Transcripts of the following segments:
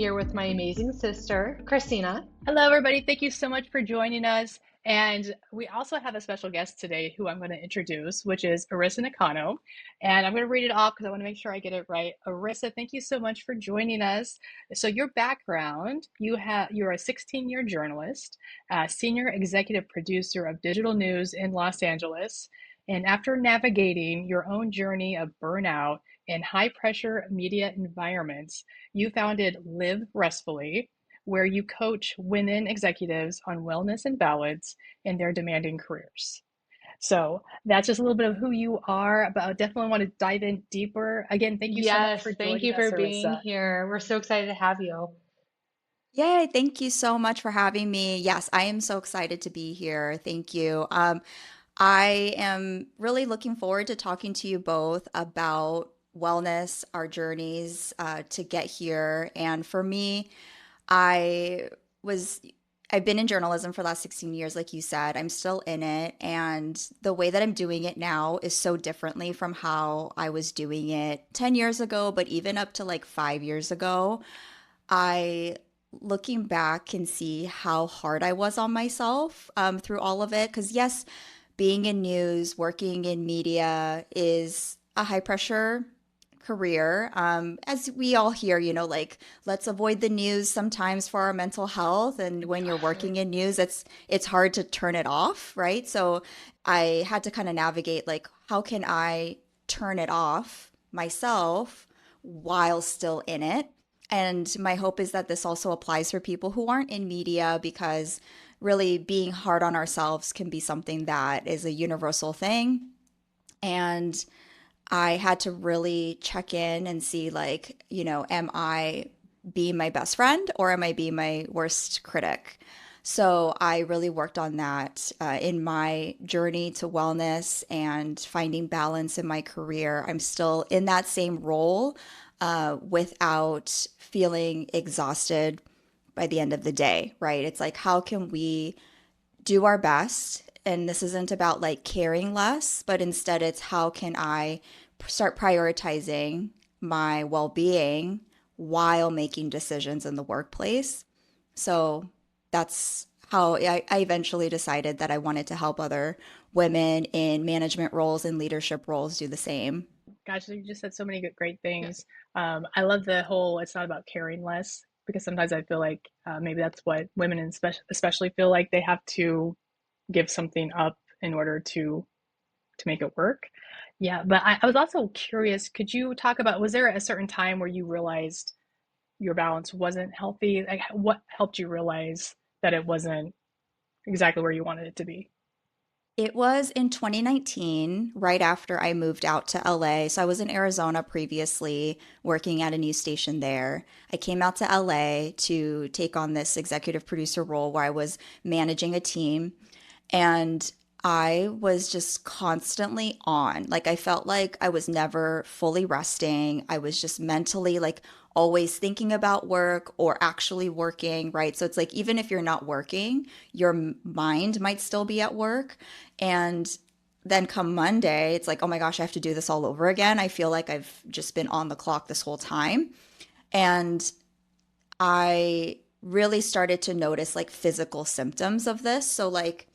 here with my amazing sister, Christina. Hello, everybody. Thank you so much for joining us. And we also have a special guest today who I'm going to introduce, which is Erisa Nakano. And I'm going to read it off because I want to make sure I get it right. Erisa, thank you so much for joining us. So your background, you're a 16-year journalist, senior executive producer of digital news in Los Angeles. And after navigating your own journey of burnout in high pressure media environments, you founded Live Restfully, where you coach women executives on wellness and balance in their demanding careers. So that's just a little bit of who you are, but I definitely want to dive in deeper. Again, thank you so much Yes, for thank joining you us, for being Arissa. here. We're so excited to have you. Yay, thank you so much for having me. Yes, I am so excited to be here. Thank you. I am really looking forward to talking to you both about wellness, our journeys to get here. And for me, I was I've been in journalism for the last 16 years, like you said. I'm still in it, and the way that I'm doing it now is so differently from how I was doing it 10 years ago, but even up to like 5 years ago. I, looking back, can see how hard I was on myself through all of it. Because, yes, being in news, working in media is a high pressure career. As we all hear, like let's avoid the news sometimes for our mental health. And when you're working in news, it's hard to turn it off, right? So I had to kind of navigate like how can I turn it off myself while still in it. And my hope is that this also applies for people who aren't in media because really being hard on ourselves can be something that is a universal thing. And I had to really check in and see, like, am I being my best friend or am I being my worst critic? So I really worked on that in my journey to wellness and finding balance in my career. I'm still in that same role without feeling exhausted by the end of the day, right? It's like, how can we do our best? And this isn't about like caring less, but instead it's how can I start prioritizing my well being while making decisions in the workplace. So that's how I eventually decided that I wanted to help other women in management roles and leadership roles do the same. Gosh, you just said so many good, great things. I love the whole it's not about caring less because sometimes I feel like maybe that's what women especially feel like they have to give something up in order to make it work. Yeah, but I was also curious, could you talk about, was there a certain time where you realized your balance wasn't healthy? Like, what helped you realize that it wasn't exactly where you wanted it to be? It was in 2019, right after I moved out to LA. So I was in Arizona previously, working at a news station there. I came out to LA to take on this executive producer role where I was managing a team. And I was just constantly on. Like, I felt like I was never fully resting. I was just mentally, like, always thinking about work or actually working, right? So it's like, even if you're not working, your mind might still be at work. And then come Monday, it's like, oh my gosh, I have to do this all over again. I feel like I've just been on the clock this whole time. And I really started to notice like physical symptoms of this. So, like,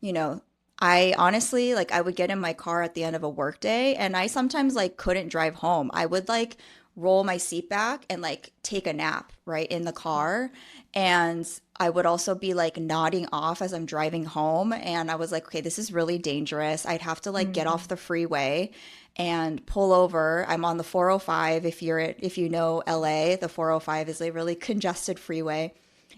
you know, I honestly, like, I would get in my car at the end of a workday and I sometimes like couldn't drive home. I would like roll my seat back and like take a nap right in the car. And I would also be like nodding off as I'm driving home. And I was like, okay, this is really dangerous. I'd have to like get off Mm. the freeway and pull over. I'm on the 405. If you know LA, the 405 is a really congested freeway.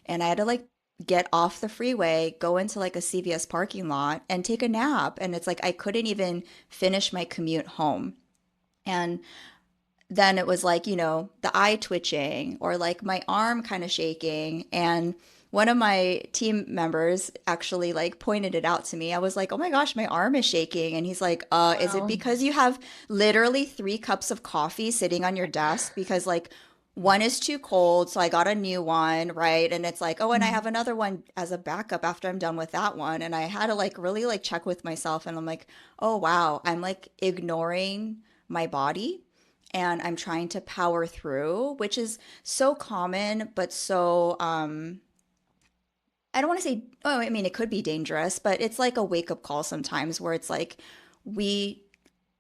And I had to like get off the freeway, go into like a CVS parking lot and take a nap. And it's like I couldn't even finish my commute home. And then it was like, the eye twitching or like my arm kind of shaking. And one of my team members actually like pointed it out to me. I was like, "Oh my gosh, my arm is shaking." And he's like, is it Wow. because you have literally 3 cups of coffee sitting on your desk? Because like one is too cold, so I got a new one, right? And it's like, oh, and I Mm. have another one as a backup after I'm done with that one. And I had to like really like check with myself and I'm like, "Oh wow, I'm like ignoring my body." and I'm trying to power through, which is so common, but so, I don't want to say, oh, I mean, it could be dangerous, but it's like a wake up call sometimes where it's like we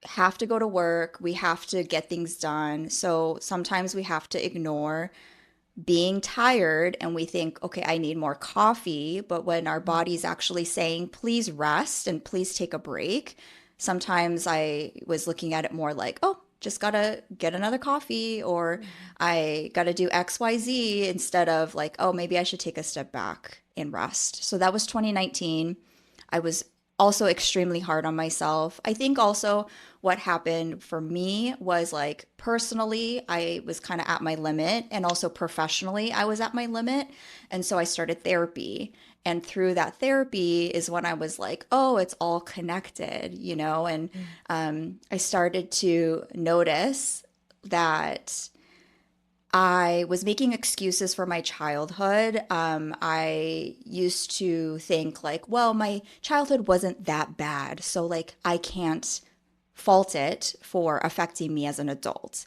have to go to work, we have to get things done. So sometimes we have to ignore being tired and we think, okay, I need more coffee. But when our body's actually saying, please rest and please take a break, sometimes I was looking at it more like, oh, just gotta get another coffee, or Mhm. I gotta do XYZ, instead of like, oh, maybe I should take a step back and rest. So that was 2019. I was also extremely hard on myself. I think also what happened for me was like personally, I was kind of at my limit, and also professionally, I was at my limit. And so I started therapy. And through that therapy is when I was like, oh, it's all connected, you know? And Mhm. I started to notice that I was making excuses for my childhood. I used to think like, well, my childhood wasn't that bad, so like I can't fault it for affecting me as an adult.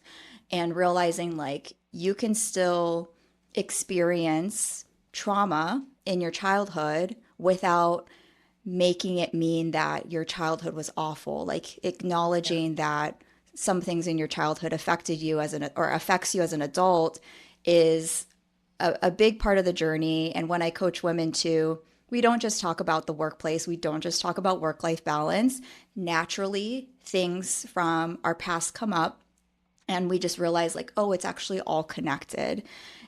And realizing like you can still experience trauma in your childhood without making it mean that your childhood was awful, like Yeah. acknowledging that some things in your childhood affected you as an or affects you as an adult is a big part of the journey. And when I coach women too, we don't just talk about the workplace, we don't just talk about work life balance. Naturally, things from our past come up, and we just realize like, oh, it's actually all connected.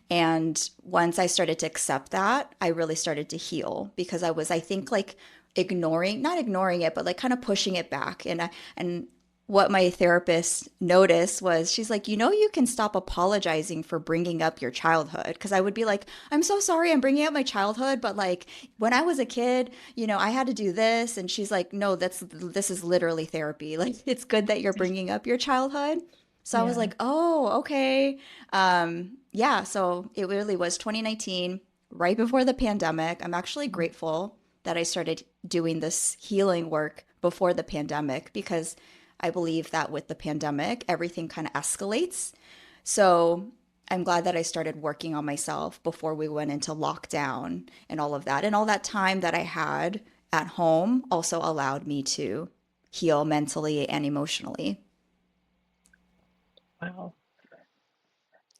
And once I started to accept that, I really started to heal, because I was, I think, like ignoring, not ignoring it, but like kind of pushing it back. And what my therapist noticed was, she's like, you know, you can stop apologizing for bringing up your childhood. Because I would be like, I'm so sorry I'm bringing up my childhood, but like when I was a kid, you know, I had to do this. And she's like, no, this is literally therapy. Like, it's good that you're bringing up your childhood. So I was Yeah. like, oh, okay. Yeah, so it really was 2019, right before the pandemic. I'm actually Mhm. grateful that I started doing this healing work before the pandemic, because I believe that with the pandemic, everything kind of escalates. So I'm glad that I started working on myself before we went into lockdown and all of that. And all that time that I had at home also allowed me to heal mentally and emotionally. Wow.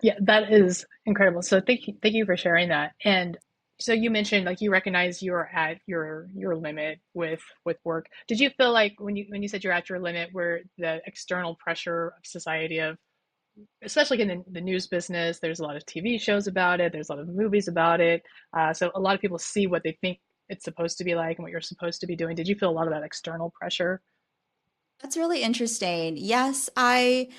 Yeah, that is incredible. So thank you for sharing that. And so you mentioned like you recognize you're at your limit with work. Did you feel like when you said you're at your limit, where the external pressure of society of, especially in the news business, there's a lot of TV shows about it, there's a lot of movies about it. So a lot of people see what they think it's supposed to be like and what you're supposed to be doing. Did you feel a lot of that external pressure? That's really interesting. Yes, I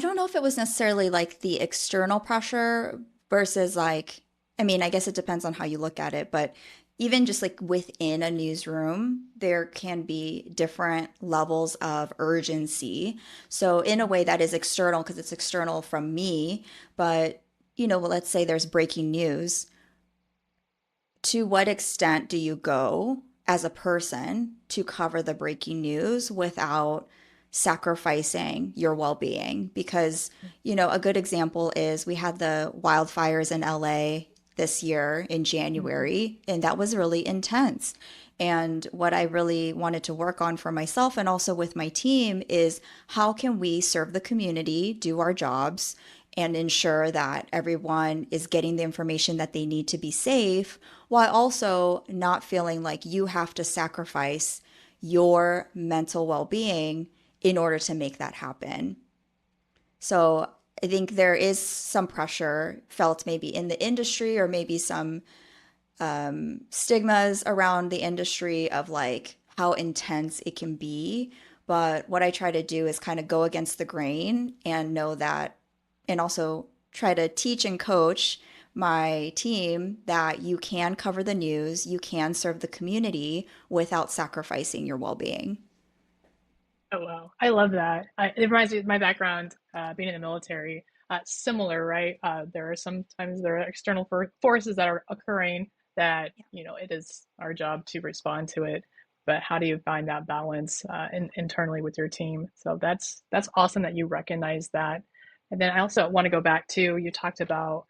don't know if it was necessarily like the external pressure versus like, I mean, I guess it depends on how you look at it, but even just like within a newsroom, there can be different levels of urgency. So in a way that is external, because it's external from me, but you know, well, let's say there's breaking news. To what extent do you go as a person to cover the breaking news without sacrificing your well-being? Because, you know, a good example is we had the wildfires in LA this year in Mhm. January, and that was really intense. And what I really wanted to work on for myself and also with my team is, how can we serve the community, do our jobs, and ensure that everyone is getting the information that they need to be safe, while also not feeling like you have to sacrifice your mental well being in order to make that happen. So I think there is some pressure felt maybe in the industry, or maybe some stigmas around the industry of like how intense it can be. But what I try to do is kind of go against the grain and know that, and also try to teach and coach my team that you can cover the news, you can serve the community without sacrificing your well being. Oh wow, I love that. It reminds me of my background, being in the military. Similar, right? There are sometimes there are external forces that are occurring that, you know, it is our job to respond to it. but how do you find that balance internally with your team? So that's awesome that you recognize that. And then I also want to go back to, you talked about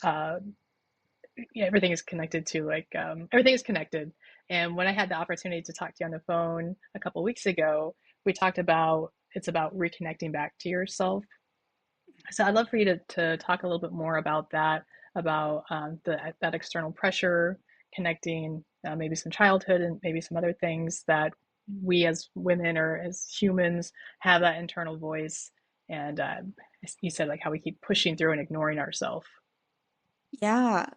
uh, yeah, everything is connected to everything is connected. And when I had the opportunity to talk to you on the phone a couple of weeks ago, we talked about it's about reconnecting back to yourself. So I'd love for you to talk a little bit more about that, about that external pressure, connecting maybe some childhood and maybe some other things that we as women or as humans have that internal voice. And you said like how we keep pushing through and ignoring ourselves. Yeah,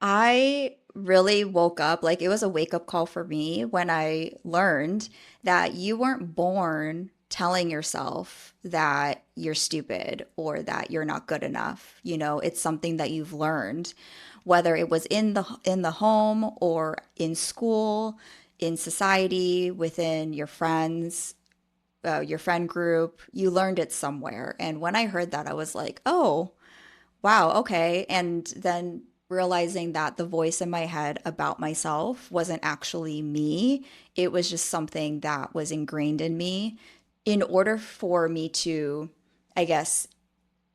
I really woke up, like it was a wake up call for me when I learned that you weren't born telling yourself that you're stupid or that you're not good enough. It's something that you've learned, whether it was in the home or in school, in society, within your friend group, you learned it somewhere. And when I heard that, I was like, oh, wow, okay. And then realizing that the voice in my head about myself wasn't actually me, it was just something that was ingrained in me in order for me to, I guess,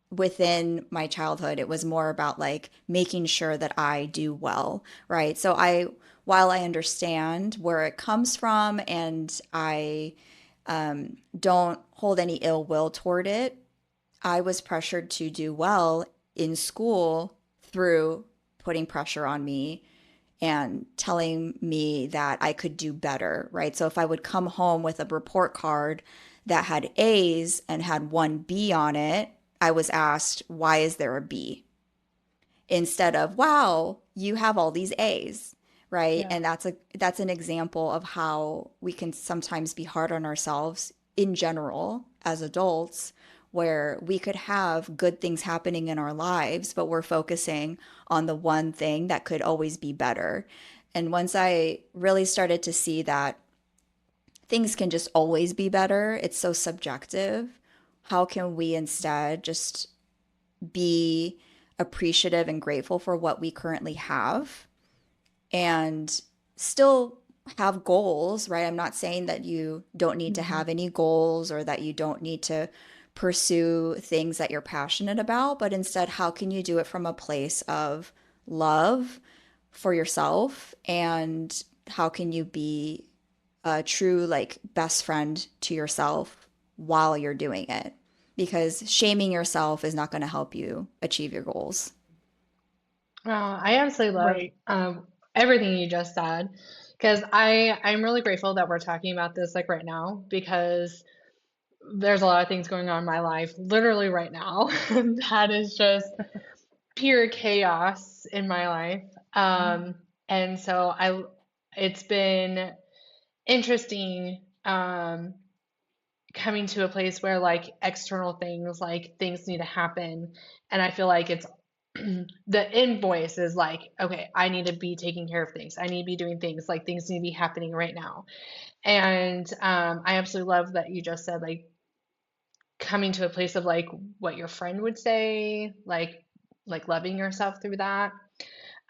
within my childhood, it was more about like making sure that I do well, right? While I understand where it comes from and I don't hold any ill will toward it, I was pressured to do well in school through putting pressure on me and telling me that I could do better, right? So if I would come home with a report card that had A's and had one B on it, I was asked, why is there a B? Instead of, wow, you have all these A's, right? Yeah. And that's an example of how we can sometimes be hard on ourselves in general as adults, where we could have good things happening in our lives, but we're focusing on the one thing that could always be better. And once I really started to see that things can just always be better, it's so subjective. How can we instead just be appreciative and grateful for what we currently have and still have goals, right? I'm not saying that you don't need to Hmm. have any goals or that you don't need to pursue things that you're passionate about, but instead, how can you do it from a place of love for yourself? And how can you be a true, like, best friend to yourself while you're doing it? Because shaming yourself is not going to help you achieve your goals. I absolutely love Right. everything you just said because I'm really grateful that we're talking about this like right now because there's a lot of things going on in my life literally right now that is just pure chaos in my life. Mm. And so it's been interesting coming to a place where like external things like things need to happen and I feel like it's the invoice is like okay, I need to be taking care of things, I need to be doing things, like things need to be happening right now. And I absolutely love that you just said like coming to a place of like what your friend would say, like loving yourself through that.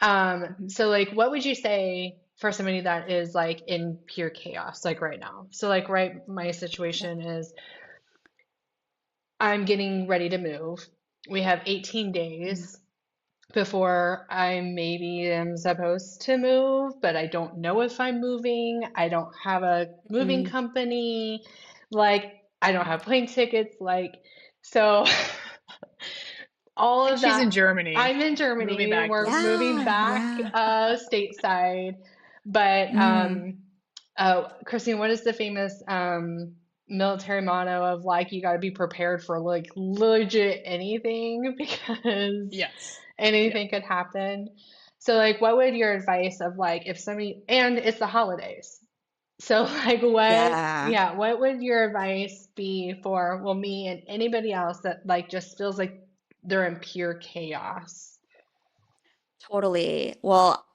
Mhm. So like what would you say for somebody that is like in pure chaos like right now? So like right, my Yeah. situation is I'm getting ready to move. We have 18 Mm. days before I maybe am supposed to move, but I don't know if I'm moving. I don't have a moving Mm. company. Like, I don't have plane tickets. Like, so all And of she's in that. Germany, I'm in moving Germany. back to We're you. moving Yeah, back yeah. stateside. But Mm. Christine, what is the famous military motto of like you got to be prepared for like legit anything because Yes. Yeah. anything could happen. So like what would your advice of like if somebody, and it's the holidays. So like Yeah. what would your advice be for well me and anybody else that like just feels like they're in pure chaos? Totally. Well,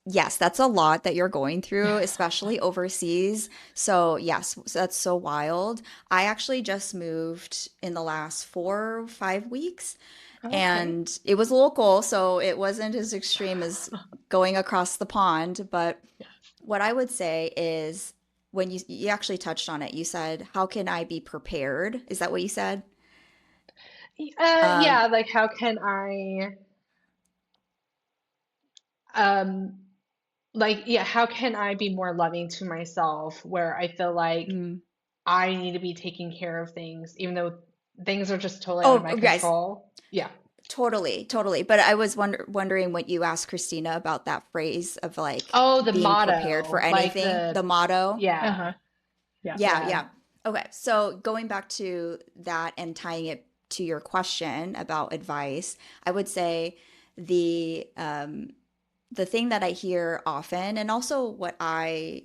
yes, that's a lot that you're going through, especially overseas. So, yes, so that's so wild. I actually just moved in the last 4 or 5 weeks, Okay. and it was local, so it wasn't as extreme as going across the pond. But Yes. what I would say is when you actually touched on it, you said, "How can I be prepared?" Is that what you said? Um, Yeah, like how can I um like yeah, how can I be more loving to myself where I feel like mm. I need to be taking care of things even though things are just totally out of Oh, my guys, control. Yeah. totally, totally. But I was wondering what you asked Christina about that phrase of like Oh, the being prepared for motto, like anything, the the motto. yeah. Uh-huh. Yeah. Yeah, Yeah. yeah. Okay. So going back to that and tying it to your question about advice, I would say the thing that I hear often, and also what I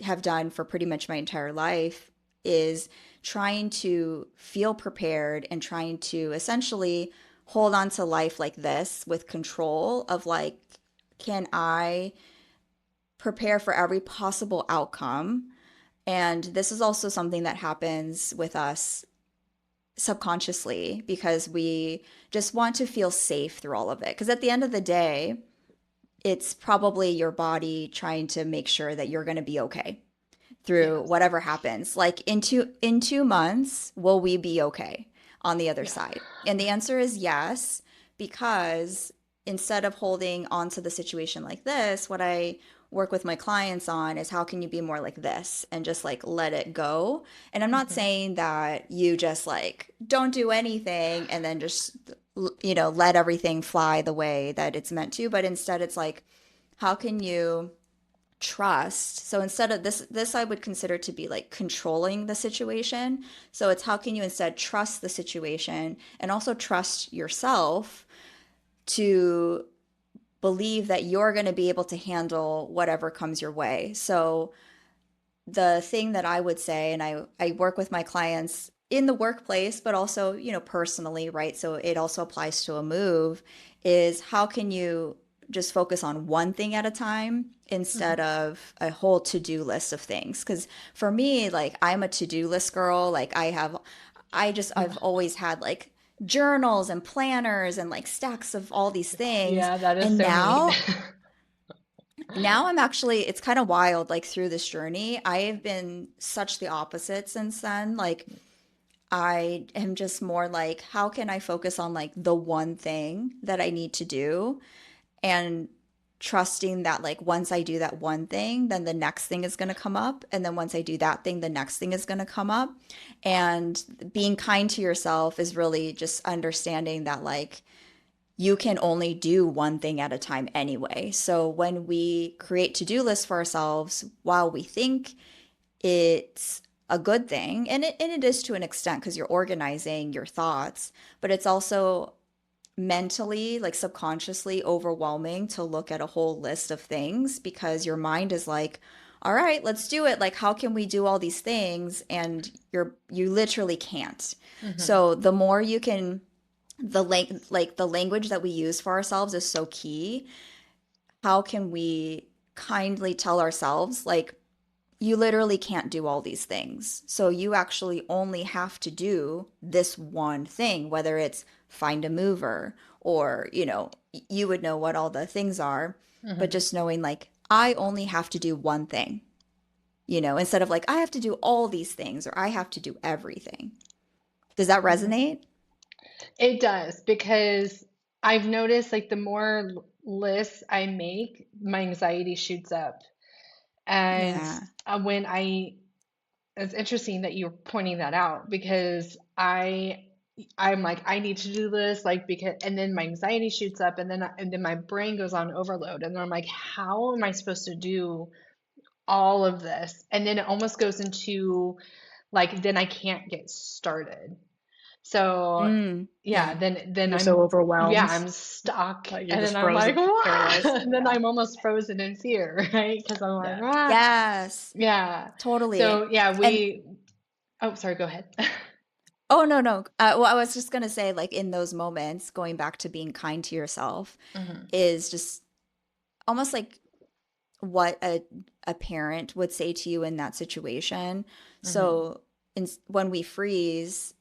have done for pretty much my entire life, is trying to feel prepared and trying to essentially hold on to life like this with control of like, can I prepare for every possible outcome? And this is also something that happens with us subconsciously because we just want to feel safe through all of it. Because at the end of the day, it's probably your body trying to make sure that you're going to be okay through Yes. whatever happens. Like in 2 months, will we be okay on the other Yeah. side? And the answer is yes, because instead of holding on to the situation like this, what I work with my clients on is how can you be more like this and just like let it go. And I'm not Hmm. saying that you just like don't do anything and then just let everything fly the way that it's meant to, but instead it's like how can you trust. So instead of this I would consider to be like controlling the situation. So it's how can you instead trust the situation and also trust yourself to believe that you're going to be able to handle whatever comes your way. So the thing that I would say, and I work with my clients in the workplace, but also, personally, right? So it also applies to a move, is how can you just focus on one thing at a time instead Hmm. of a whole to-do list of things? Because for me, like I'm a to-do list girl. Like I've always had like journals and planners and like stacks of all these things. Yeah, that is And so me. now I'm actually, it's kind of wild, like through this journey. I have been such the opposite since then. Like, I am just more like, how can I focus on like the one thing that I need to do? And trusting that, like, once I do that one thing, then the next thing is going to come up. And then once I do that thing, the next thing is going to come up. And being kind to yourself is really just understanding that, like, you can only do one thing at a time anyway. So when we create to-do lists for ourselves, while we think it's a good thing, and it is to an extent because you're organizing your thoughts, but it's also mentally, like subconsciously overwhelming to look at a whole list of things because your mind is like, all right, let's do it. Like, how can we do all these things? And you literally can't. Hmm. So the more you can the language that we use for ourselves is so key. How can we kindly tell ourselves like you literally can't do all these things. So you actually only have to do this one thing, whether it's find a mover or, you would know what all the things are, but Hmm. just knowing like I only have to do one thing, instead of like I have to do all these things or I have to do everything. Does that Hmm. resonate? It does because I've noticed like the more lists I make, my anxiety shoots up. And Yeah. when it's interesting that you're pointing that out because I'm like I need to do this like because and then my anxiety shoots up and then my brain goes on overload and then I'm like how am I supposed to do all of this? And then it almost goes into like then I can't get started. So Mm, yeah, yeah. then You're so yeah, overwhelmed. I'm stuck Like you're and then just I'm like frozen, what? paralyzed. And then Yeah. I'm almost frozen in fear, right? Because I'm like Yeah. ah Yes, yeah. totally. So yeah, And we oh sorry, go ahead. oh, no, no. Well, I was just gonna say, like, in those moments, going back to being kind to yourself Hmm. is just almost like what a parent would say to you in that situation. Hmm. So when we freeze,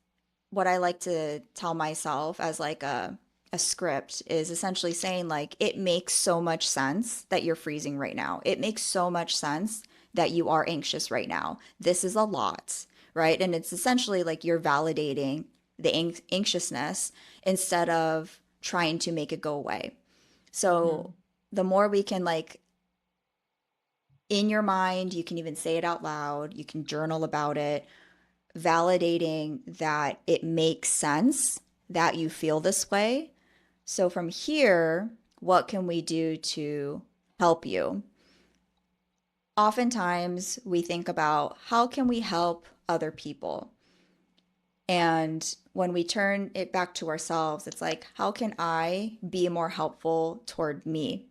what I like to tell myself as like a script is essentially saying like it makes so much sense that you're freezing right now. It makes so much sense that you are anxious right now. This is a lot, right? And it's essentially like you're validating the anxiousness instead of trying to make it go away. So Mhm. the more we can, like, in your mind, you can even say it out loud, you can journal about it, validating that it makes sense that you feel this way. So from here, what can we do to help you? Oftentimes we think about how can we help other people? And when we turn it back to ourselves, it's like, how can I be more helpful toward me?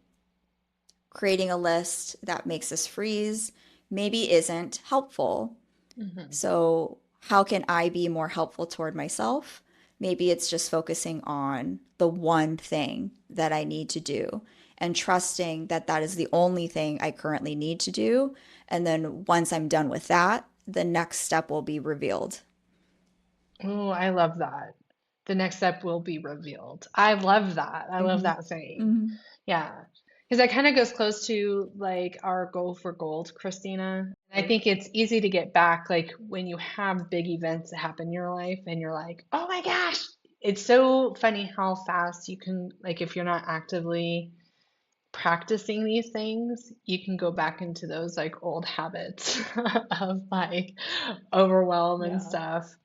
Creating a list that makes us freeze maybe isn't helpful. Mhm. So, how can I be more helpful toward myself? Maybe it's just focusing on the one thing that I need to do and trusting that that is the only thing I currently need to do. And then once I'm done with that, the next step will be revealed. Oh, I love that. The next step will be revealed. I love that. I love Hmm. that saying. Hmm. Yeah. Because that kind of goes close to like our goal for gold, Christina. I think it's easy to get back like when you have big events that happen in your life and you're like, oh my gosh. It's so funny how fast you can, like, if you're not actively practicing these things, you can go back into those like old habits of like overwhelm and Yeah. stuff.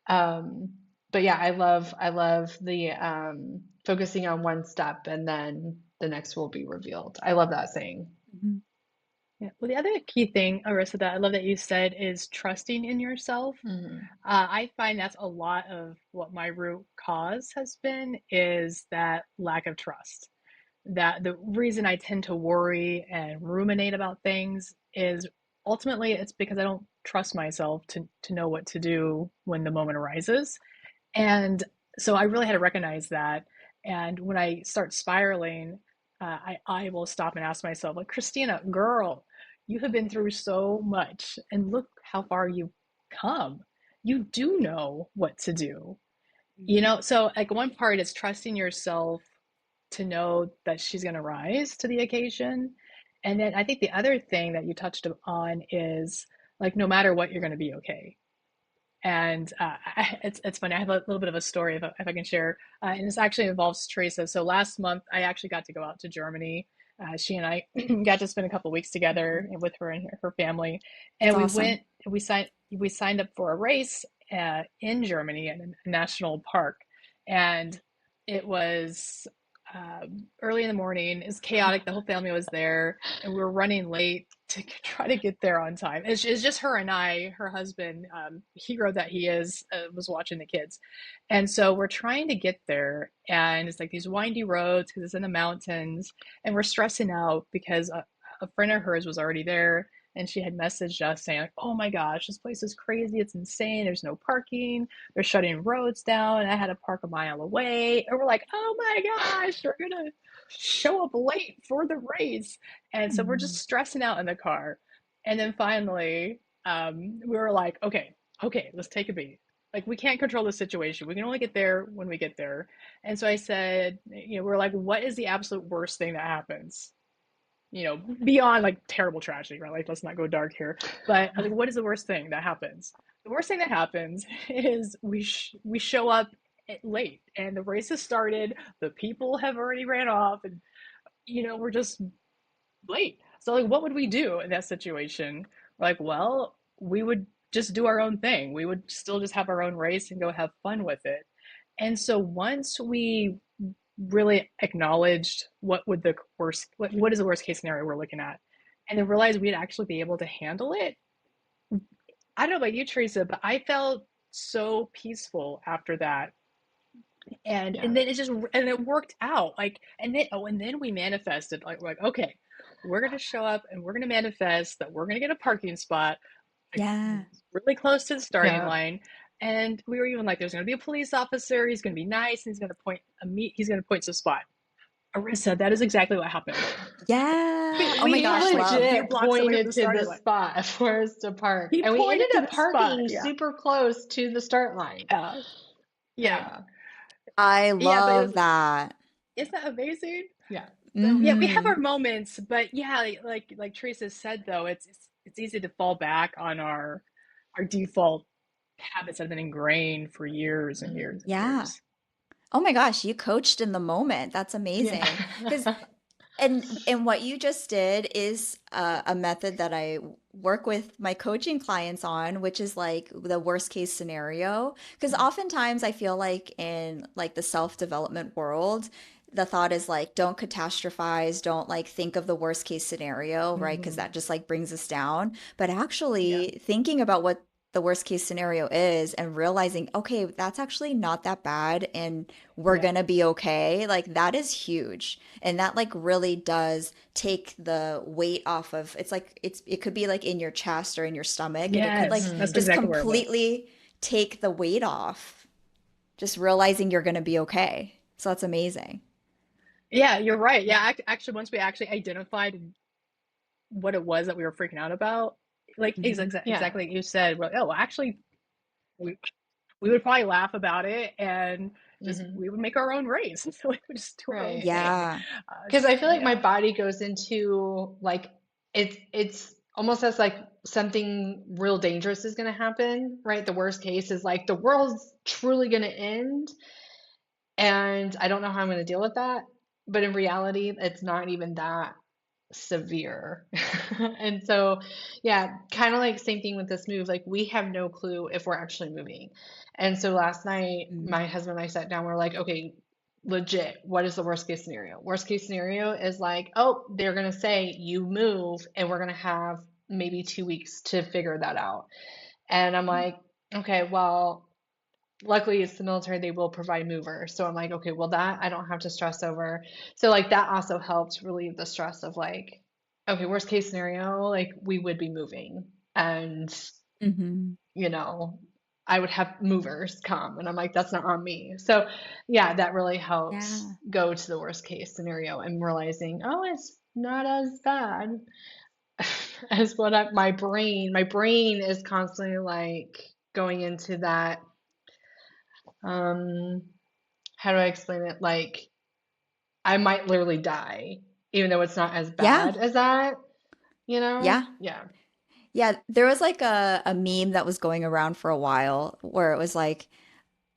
Um, but yeah, I love the focusing on one step and then the next will be revealed. I love that saying. Hmm. Yeah. Well, the other key thing, Arissa, that I love that you said is trusting in yourself. Hmm. I find that's a lot of what my root cause has been is that lack of trust. That the reason I tend to worry and ruminate about things is ultimately it's because I don't trust myself to know what to do when the moment arises. And so I really had to recognize that. And when I start spiraling, I will stop and ask myself, like, Christina, girl, you have been through so much and look how far you've come. You do know what to do. So like one part is trusting yourself to know that she's going to rise to the occasion. And then I think the other thing that you touched on is like, no matter what, you're going to be okay. And it's funny. I have a little bit of a story if I can share, and this actually involves Teresa. So last month, I actually got to go out to Germany. She and I got to spend a couple of weeks together with her and her family, That's and we awesome. went. We signed up for a race in Germany in a national park, and it was early in the morning. It was chaotic. The whole family was there, and we were running late to try to get there on time. It's just her and I. Her husband, hero that he is, was watching the kids, and so we're trying to get there, and it's like these windy roads because it's in the mountains, and we're stressing out because a friend of hers was already there. And she had messaged us saying, like, oh my gosh, this place is crazy. It's insane. There's no parking. They're shutting roads down. And I had to park a mile away. And we're like, oh my gosh, we're going to show up late for the race. And so we're just Mhm. stressing out in the car. And then finally, we were like, okay, let's take a beat. Like, we can't control the situation. We can only get there when we get there. And so I said, we're like, what is the absolute worst thing that happens? Beyond like terrible tragedy, right? Like, let's not go dark here. But I think, what is the worst thing that happens? The worst thing that happens is we show up late and the race has started. The people have already ran off, and we're just late. So like, what would we do in that situation? We're like, well, we would just do our own thing. We would still just have our own race and go have fun with it. And so once we really acknowledged what is the worst case scenario we're looking at, and then realized we'd actually be able to handle it. I don't know about you, Teresa, but I felt so peaceful after that. And Yeah. then it worked out. Like, and then we manifested, like, we're like, okay, we're gonna show up and we're gonna manifest that we're gonna get a parking spot like Yeah. really close to the starting Yeah. line. And we were even like, there's going to be a police officer. He's going to be nice. And he's going to point to a spot. Arissa, that is exactly what happened. Yeah. Oh my We He gosh, parked like a love. few legit blocks away from pointed the to the starting line. spot for us to park. He And we ended pointed to up the spot. parking Yeah. super close to the start line. Yeah. Yeah. Yeah. I Yeah. But love that. isn't that amazing? Yeah. So yeah, we have Hmm. our moments, but yeah, like Teresa said though, it's it's easy to fall back on our default habits that have been ingrained for years and Mhm. years and Yeah. years. Oh my gosh, you coached in the moment. That's Yeah. amazing. Because and what you just did is a method that I work with my coaching clients on, which is like the worst case scenario. Because oftentimes I feel like in like the self-development world, the thought is like, don't catastrophize, don't like think of the worst case scenario, right? Because Mhm. that just like brings us down. But Yeah. actually thinking about what the worst case scenario is and realizing, okay, that's actually not that bad and we're Yeah. gonna be okay, like that is huge. And that like really does take the weight off of it's like it could be like in your chest or in your stomach and it could like Yes, that's Mhm. just exactly where it was. completely take the weight off, just realizing you're gonna be okay. So that's amazing. Yeah, you're right. Yeah, actually, once we actually identified what it was that we were freaking out about, like Hmm. Yeah. exactly like you said, well, oh, well, actually, we we would probably laugh about it and just Mhm. we would make our own race. So we would just do our own Right. thing. Yeah. Because I feel like my Yeah. body goes into like it's almost as like something real dangerous is going to happen, right? The worst case is like the world's truly going to end, and I don't know how I'm going to deal with that. But in reality, it's not even that severe. And so, yeah, kind of like same thing with this move. Like we have no clue if we're actually moving. And so last night, my Mm. husband and I sat down. We're like, okay, legit, what is the worst case scenario? Worst case scenario is like, oh, they're gonna say you move, and we're gonna have maybe 2 weeks to figure that out. And I'm like, okay, well, luckily it's the military, they will provide movers, so I'm like, okay, well, that I don't have to stress over. So like that also helped relieve the stress of like, okay, worst case scenario, like we would be moving, and Hmm. you know I would have movers come, and I'm like, that's not on me. So yeah, that really helps Yeah. go to the worst case scenario and realizing, oh, it's not as bad as what my brain is constantly like going into that. um how do I explain it? Like, I might literally die, even though it's not as Yeah. bad as that, you know? Yeah. Yeah. Yeah. There was like a meme that was going around for a while where it was like,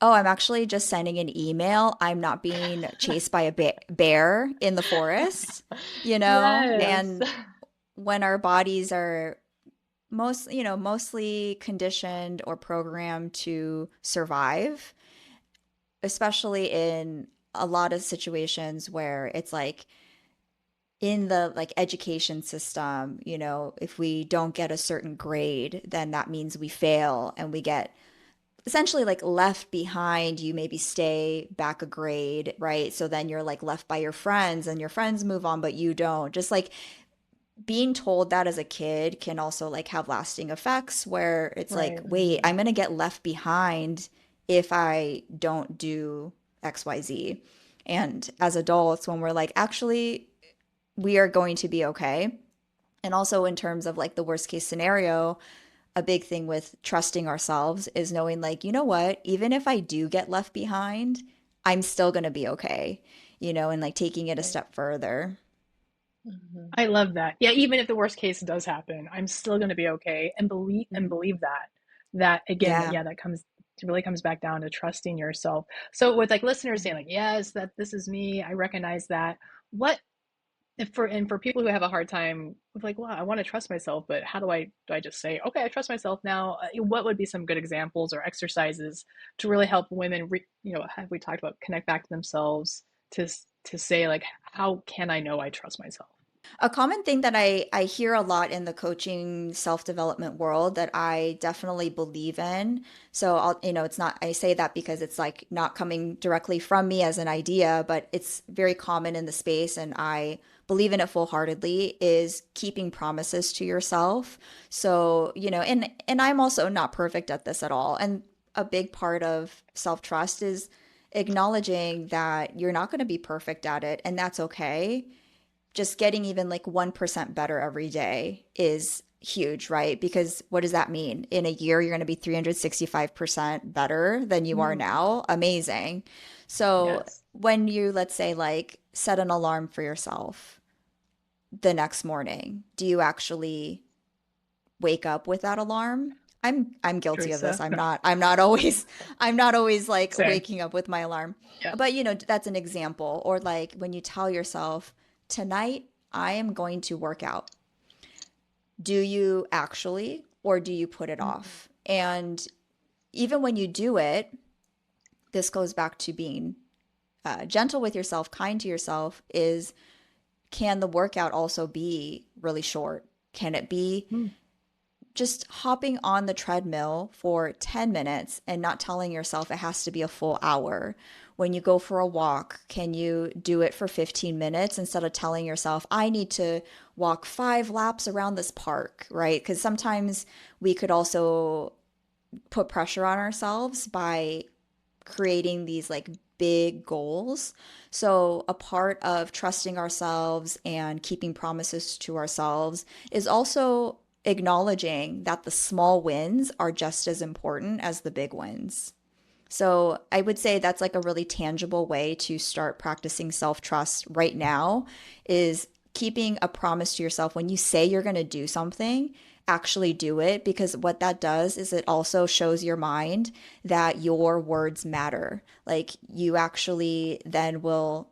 oh, I'm actually just sending an email. I'm not being chased by a bear in the forest, you know? Yeah. Yes. And when our bodies are mostly conditioned or programmed to survive, especially in a lot of situations where it's like in the like education system, if we don't get a certain grade, then that means we fail and we get essentially like left behind. You maybe stay back a grade, right? So then you're like left by your friends and your friends move on, but you don't. Just like being told that as a kid can also like have lasting effects where it's like, Right. wait, I'm going to get left behind if I don't do XYZ. And as adults, when we're like, actually, we are going to be okay. And also in terms of like the worst case scenario, a big thing with trusting ourselves is knowing like, you know what, even if I do get left behind, I'm still going to be okay, and like taking it a Right. step further. Hmm. I love that. Yeah, even if the worst case does happen, I'm still going to be okay and Hmm. believe that. That again, Yeah. yeah, that comes it really comes back down to trusting yourself. So with like listeners saying Hmm. like, yes, that this is me, I recognize that. What if for and for people who have a hard time with like, wow, I want to trust myself, but how do I just say, okay, I trust myself now? What would be some good examples or exercises to really help women, have we talked about connect back to themselves to say like, how can I know I trust myself? A common thing that I hear a lot in the coaching self-development world that I definitely believe in. So it's not, I say that because it's like not coming directly from me as an idea, but it's very common in the space and I believe in it full-heartedly is keeping promises to yourself. So, and I'm also not perfect at this at all. And a big part of self-trust is acknowledging that you're not going to be perfect at it and that's okay. Just getting even like 1% better every day is huge, right? Because what does that mean? In a year, you're going to be 365% better than you are Hmm. now. Amazing. So Yes. when you, let's say, like set an alarm for yourself the next morning, do you actually wake up with that alarm. I'm guilty of this. Teresa. I'm not always I'm not always like Same. waking up with my alarm. Yeah. But that's an example. Or like when you tell yourself, tonight I am going to work out. Do you actually, or do you put it Mhm. off? And even when you do it, this goes back to being gentle with yourself, kind to yourself, is can the workout also be really short? Can it be Mm. just hopping on the treadmill for 10 minutes and not telling yourself it has to be a full hour? When you go for a walk, can you do it for 15 minutes instead of telling yourself, I need to walk 5 laps around this park, right? Because sometimes we could also put pressure on ourselves by creating these like big goals. So, a part of trusting ourselves and keeping promises to ourselves is also acknowledging that the small wins are just as important as the big wins. So, I would say that's like a really tangible way to start practicing self-trust right now is keeping a promise to yourself when you say you're going to do something, actually do it, because what that does is it also shows your mind that your words matter. Like you actually then will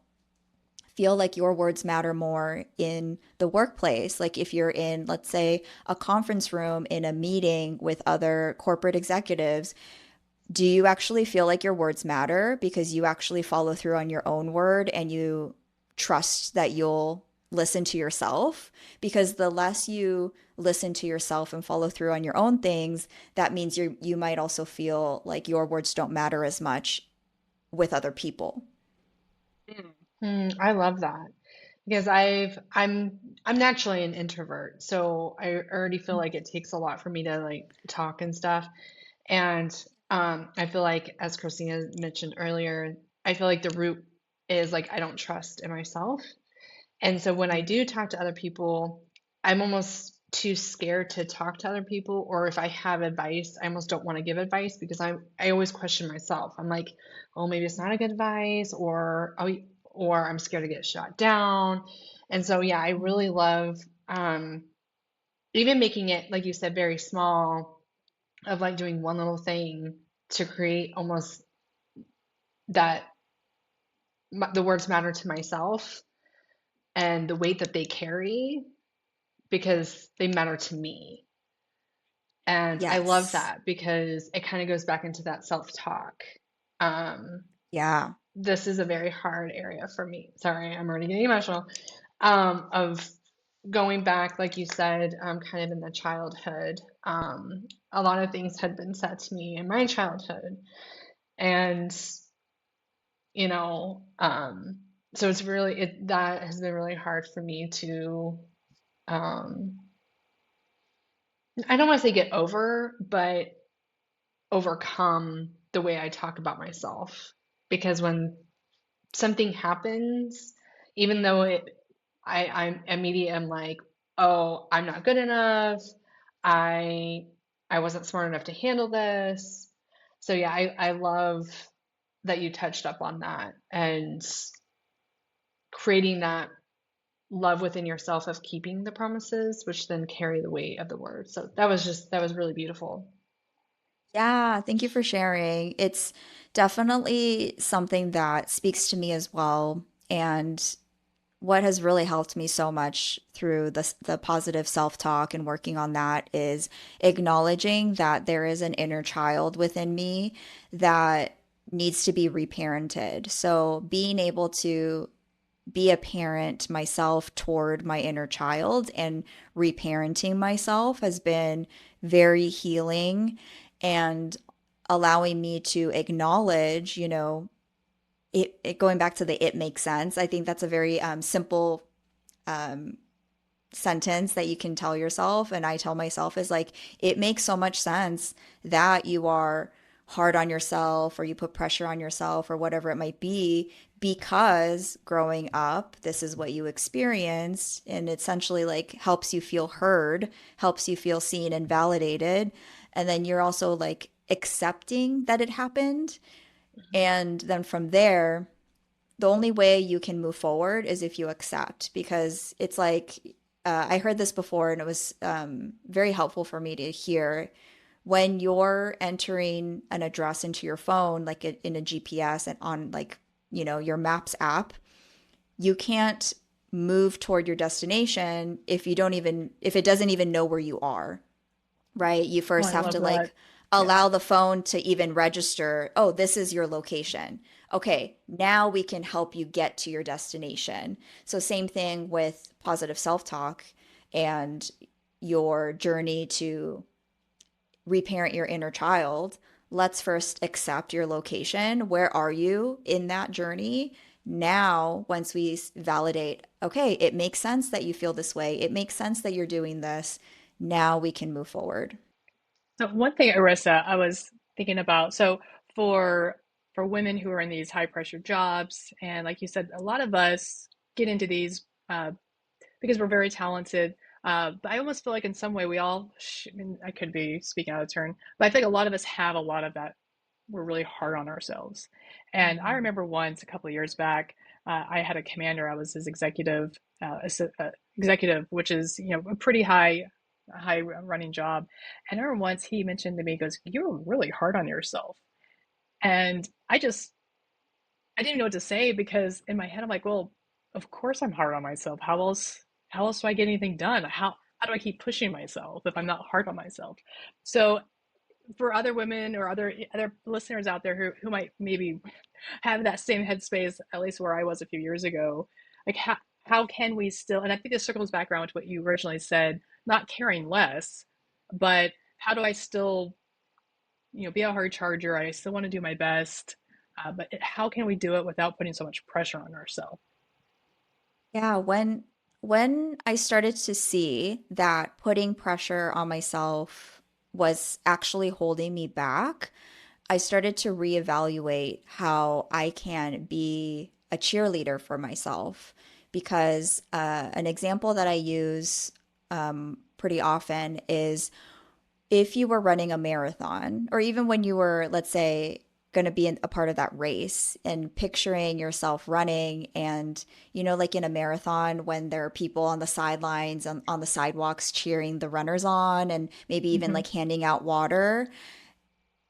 feel like your words matter more in the workplace. Like if you're in, let's say, a conference room in a meeting with other corporate executives, do you actually feel like your words matter because you actually follow through on your own word and you trust that you'll listen to yourself? Because the less you listen to yourself and follow through on your own things, that means you might also feel like your words don't matter as much with other people. I love that because I'm naturally an introvert, so I already feel like it takes a lot for me to like talk and stuff. And I feel like, as Christina mentioned earlier, I feel like the root is like I don't trust in myself. And so when I do talk to other people, I'm almost too scared to talk to other people, or if I have advice, I almost don't want to give advice because I always question myself. I'm like, oh, maybe it's not a good advice, or or I'm scared to get shot down. And so yeah, I really love even making it, like you said, very small, of like doing one little thing to create almost that the words matter to myself and the weight that they carry because they matter to me. And I love Yes. that because it kind of goes back into that self-talk. Um, Yeah. this is a very hard area for me. Sorry, I'm already getting emotional. Of going back, like you said, kind of in the childhood, a lot of things had been said to me in my childhood. And, you know, so it's really, that has been really hard for me to, um, I don't want to say get over, but overcome the way I talk about myself. Because when something happens, even though I'm immediate, I'm like, oh, I'm not good enough. I, I wasn't smart enough to handle this. So yeah, I love that you touched up on that and creating that love within yourself of keeping the promises, which then carry the weight of the word. So that was really beautiful. Yeah, thank you for sharing. It's definitely something that speaks to me as well. And what has really helped me so much through the positive self-talk and working on that is acknowledging that there is an inner child within me that needs to be reparented. So being able to be a parent myself toward my inner child and reparenting myself has been very healing and allowing me to acknowledge, it going back to the it makes sense. I think that's a very simple um, sentence that you can tell yourself. And I tell myself is like, it makes so much sense that you are hard on yourself or you put pressure on yourself or whatever it might be because growing up this is what you experienced and it essentially like helps you feel heard, helps you feel seen and validated, and then you're also like accepting that it happened, and then from there the only way you can move forward is if you accept, because it's like I heard this before and it was very helpful for me to hear. When you're entering an address into your phone, like in a GPS and on like, your Maps app, you can't move toward your destination if it doesn't even know where you are, right? You Oh, first I have love to that. like Yeah. allow the phone to even register, oh, this is your location. Okay, now we can help you get to your destination. So, same thing with positive self talk and your journey to reparent your inner child. Let's first accept your location. Where are you in that journey? Now, once we validate, okay, it makes sense that you feel this way, it makes sense that you're doing this. Now we can move forward. So one thing, Arissa, I was thinking about, so for for women who are in these high pressure jobs, and like you said, a lot of us get into these because we're very talented. But I almost feel like in some way we all, I mean, I could be speaking out of turn, but I think a lot of us have a lot of that. We're really hard on ourselves. And I Mhm. remember once a couple of years back, I had a commander. I was his executive, which is a pretty high running job. And I remember once he mentioned to me, he goes, "You're really hard on yourself." And I didn't know what to say because in my head I'm like, well, of course I'm hard on myself. How else do I get anything done? How do I keep pushing myself if I'm not hard on myself? So for other women or other listeners out there who might maybe have that same headspace, at least where I was a few years ago, like how can we still, and I think this circles back around to what you originally said, not caring less, but how do I still be a hard charger? I still want to do my best, but how can we do it without putting so much pressure on ourselves? Yeah, when I started to see that putting pressure on myself was actually holding me back, I started to reevaluate how I can be a cheerleader for myself. Because an example that I use pretty often is if you were running a marathon, or even when you were, let's say, going to be a part of that race and picturing yourself running, and, like in a marathon, when there are people on the sidelines, on the sidewalks cheering the runners on, and maybe even Hmm. like handing out water,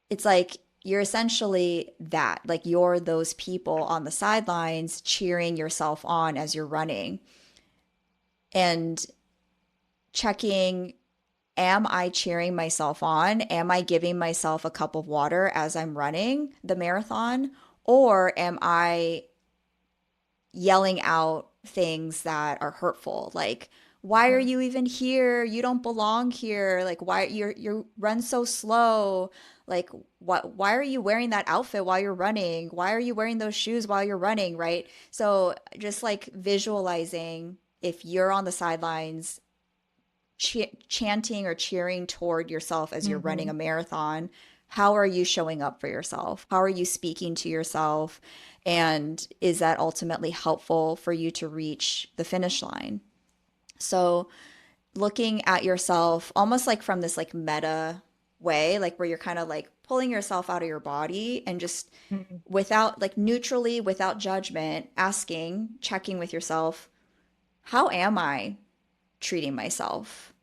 it's like you're essentially that. Like you're those people on the sidelines cheering yourself on as you're running and checking, am I cheering myself on? Am I giving myself a cup of water as I'm running the marathon? Or am I yelling out things that are hurtful? Like, why are Yeah. you even here? You don't belong here. Like, why you run so slow? Like, why are you wearing that outfit while you're running? Why are you wearing those shoes while you're running, right? So just like visualizing, if you're on the sidelines chanting or cheering toward yourself as you're running Hmm. a marathon, how are you showing up for yourself? How are you speaking to yourself? And is that ultimately helpful for you to reach the finish line? So, looking at yourself almost like from this like meta way, like where you're kind of like pulling yourself out of your body and just Hmm. without like neutrally, without judgment, checking with yourself, how am I treating myself?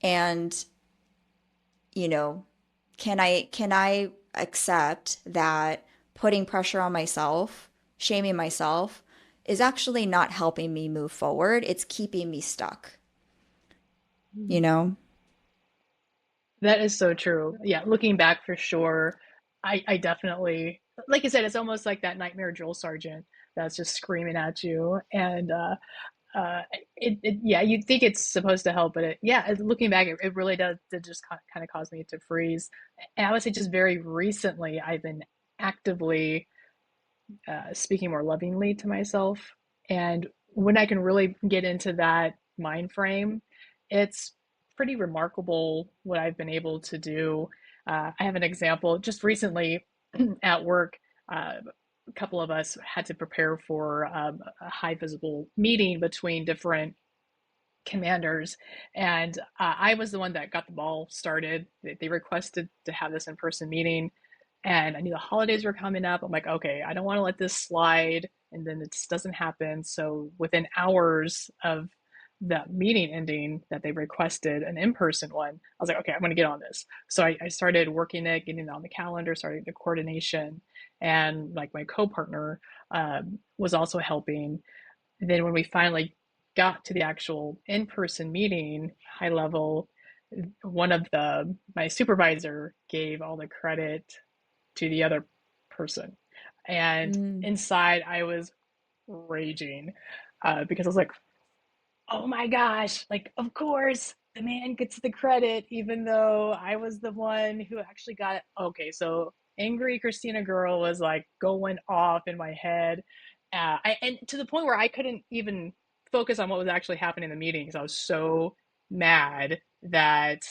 And you know, can I accept that putting pressure on myself, shaming myself is actually not helping me move forward. It's keeping me stuck, you know? That is so true. Yeah, looking back for sure, I definitely, like you said, it's almost like that nightmare drill sergeant that's just screaming at you, and uh, yeah, you'd think it's supposed to help, but looking back, it really does did just kind of cause me to freeze. And I would say just very recently, I've been actively speaking more lovingly to myself, and when I can really get into that mind frame, it's pretty remarkable what I've been able to do. I have an example just recently at work. A couple of us had to prepare for a high visible meeting between different commanders, and I was the one that got the ball started. They requested to have this in-person meeting, and I knew the holidays were coming up. I'm like, okay, I don't want to let this slide and then it just doesn't happen. So within hours of that meeting ending that they requested an in-person one, I was like, okay, I'm going to get on this. So I started working it, getting it on the calendar, starting the coordination, and like my co-partner was also helping. And then when we finally got to the actual in-person meeting, high level, one of the my supervisor gave all the credit to the other person, and Mm. inside I was raging because I was like, oh my gosh, like, of course, the man gets the credit, even though I was the one who actually got it. Okay, so angry Christina girl was like going off in my head. And to the point where I couldn't even focus on what was actually happening in the meeting because I was so mad that,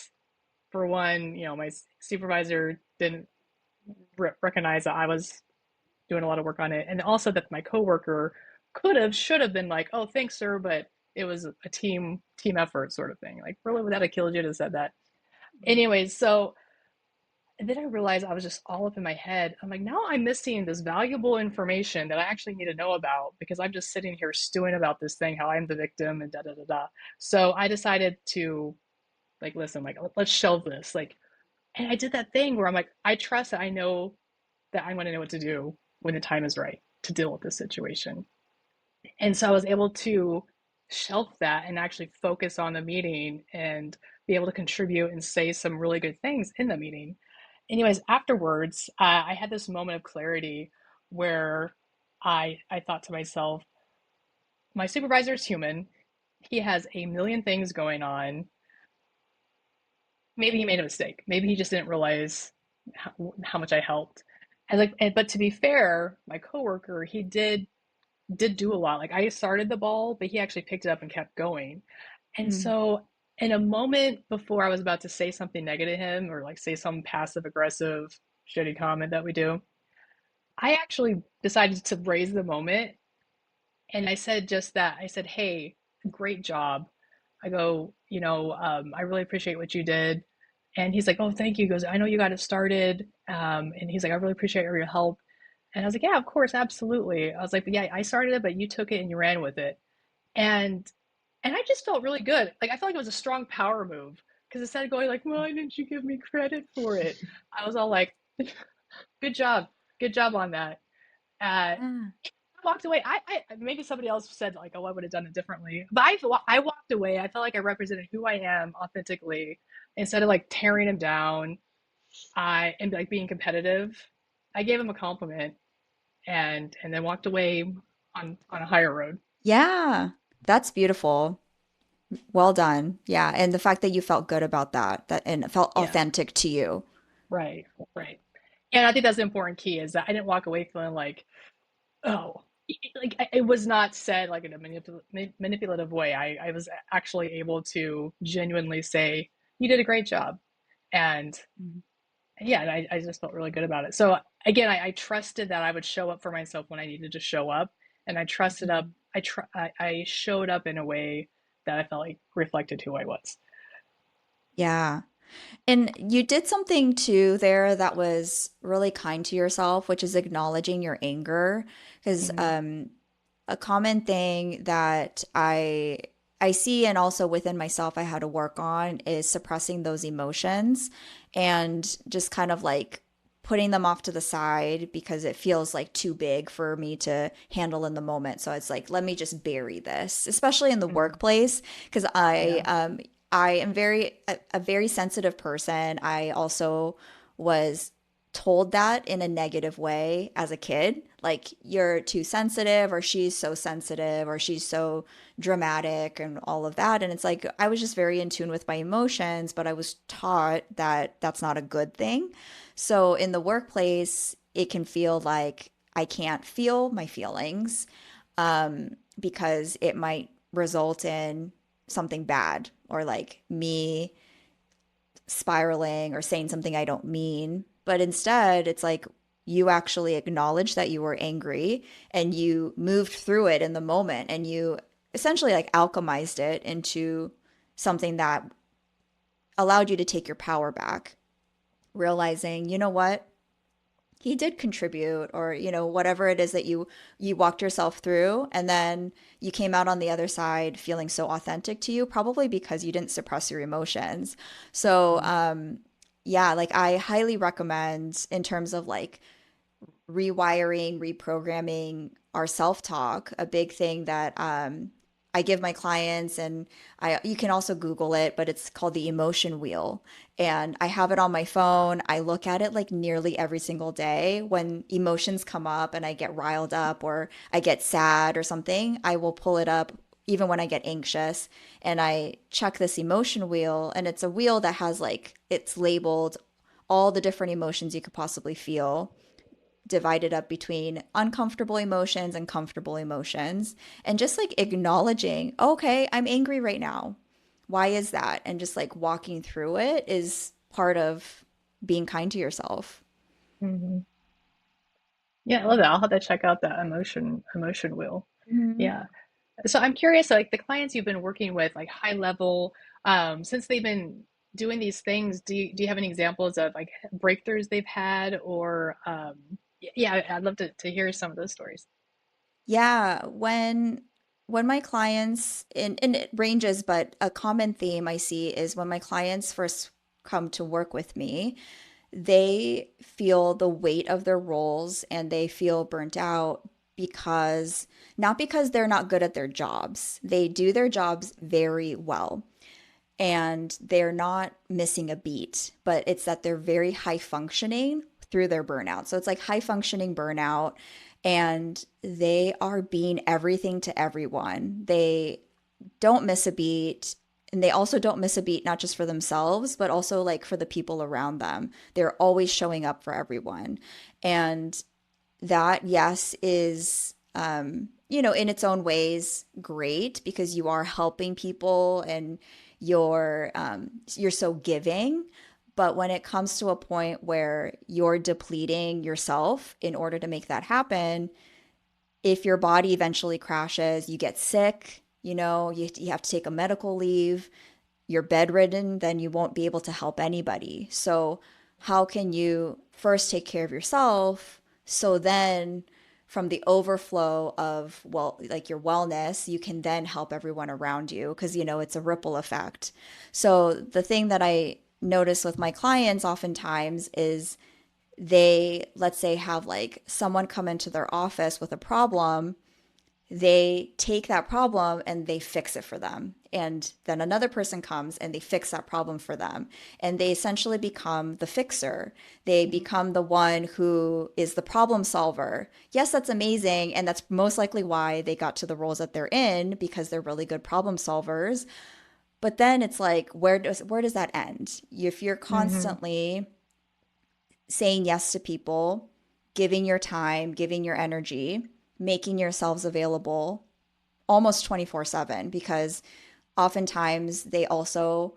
for one, my supervisor didn't recognize that I was doing a lot of work on it, and also that my coworker should have been like, "Oh, thanks, sir," but it was a team effort sort of thing. Like, really, without a killed you'd have said that. Anyways, so and then I realized I was just all up in my head. I'm like, now I'm missing this valuable information that I actually need to know about because I'm just sitting here stewing about this thing, how I'm the victim and da da da da. So I decided to, like, listen, like, let's shelve this. Like, and I did that thing where I'm like, I trust that I know that I'm going to know what to do when the time is right to deal with this situation. And so I was able to shelf that and actually focus on the meeting and be able to contribute and say some really good things in the meeting. Anyways, afterwards, I had this moment of clarity where I thought to myself, my supervisor is human. He has a million things going on. Maybe he made a mistake. Maybe he just didn't realize how much I helped. But to be fair, my coworker, he did do a lot. Like, I started the ball, but he actually picked it up and kept going. And Mm. so, in a moment before I was about to say something negative to him or like say some passive aggressive, shitty comment that we do, I actually decided to raise the moment. And I said just that. I said, "Hey, great job." I go, I really appreciate what you did. And he's like, "Oh, thank you." He goes, "I know you got it started." And he's like, "I really appreciate your help." And I was like, "Yeah, of course, absolutely." I was like, "But yeah, I started it, but you took it and you ran with it." And and I just felt really good. Like, I felt like it was a strong power move because instead of going like, "Why didn't you give me credit for it?" I was all like, "Good job, good job on that." Uh, Yeah. Walked away. I maybe somebody else said like, "Oh, I would have done it differently," but I walked away. I felt like I represented who I am authentically instead of like tearing him down. I and like being competitive. I gave him a compliment and then walked away on a higher road. Yeah. That's beautiful. Well done. Yeah. And the fact that you felt good about that and it felt Yeah, authentic to you. right, right. And I think that's the important key is that I didn't walk away feeling like, oh, like it was not said like in a manipulative way. I was actually able to genuinely say, you did a great job. And Mhm. yeah, and I just felt really good about it. So again, I trusted that I would show up for myself when I needed to show up. And I trusted up, Mhm. I showed up in a way that I felt like reflected who I was. Yeah. And you did something too there that was really kind to yourself, which is acknowledging your anger. Because Mhm. a common thing that I see and also within myself I had to work on is suppressing those emotions and just kind of like putting them off to the side because it feels like too big for me to handle in the moment. So it's like, let me just bury this, especially in the Mhm. workplace, because Yeah. I am a very sensitive person. I also was told that in a negative way as a kid, like you're too sensitive or she's so sensitive or she's so dramatic and all of that. And it's like I was just very in tune with my emotions, but I was taught that that's not a good thing. So in the workplace, it can feel like I can't feel my feelings because it might result in something bad or like me spiraling or saying something I don't mean. But instead, it's like you actually acknowledged that you were angry and you moved through it in the moment and you essentially like alchemized it into something that allowed you to take your power back, realizing, you know what? he did contribute, or whatever it is that you walked yourself through, and then you came out on the other side feeling so authentic to you, probably because you didn't suppress your emotions. So Mhm. yeah, like I highly recommend in terms of like rewiring, reprogramming our self-talk, a big thing that I give my clients, and I you can also Google it, but it's called the emotion wheel. And I have it on my phone. I look at it like nearly every single day. When emotions come up and I get riled up or I get sad or something, I will pull it up even when I get anxious, and I check this emotion wheel, and it's a wheel that has like it's labeled all the different emotions you could possibly feel, divided up between uncomfortable emotions and comfortable emotions, and just like acknowledging, okay, I'm angry right now. Why is that? And just like walking through it is part of being kind to yourself. Mhm. Yeah, I love that. I'll have to check out that emotion wheel. Mhm. Yeah. So I'm curious, like the clients you've been working with, like high level, since they've been doing these things, do you have any examples of like breakthroughs they've had, or yeah, I'd love to hear some of those stories. Yeah, when my clients, and it ranges, but a common theme I see is when my clients first come to work with me, they feel the weight of their roles and they feel burnt out because not because they're not good at their jobs. They do their jobs very well and they're not missing a beat, but it's that they're very high functioning through their burnout. So it's like high functioning burnout, and they are being everything to everyone. They don't miss a beat. And they also don't miss a beat, not just for themselves, but also like for the people around them. They're always showing up for everyone. And that, yes, is, in its own ways great because you are helping people and you're so giving. But when it comes to a point where you're depleting yourself in order to make that happen, if your body eventually crashes, you get sick, you have to take a medical leave, you're bedridden, then you won't be able to help anybody. So, how can you first take care of yourself so then from the overflow of, well, like your wellness, you can then help everyone around you because, it's a ripple effect. So, the thing that I notice with my clients oftentimes is they, let's say, have like someone come into their office with a problem, they take that problem and they fix it for them. And then another person comes and they fix that problem for them. And they essentially become the fixer. They become the one who is the problem solver. Yes, that's amazing. And that's most likely why they got to the roles that they're in, because they're really good problem solvers. But then it's like, where does that end? If you're Hmm. constantly saying yes to people, giving your time, giving your energy, making yourselves available almost 24/7, because oftentimes they also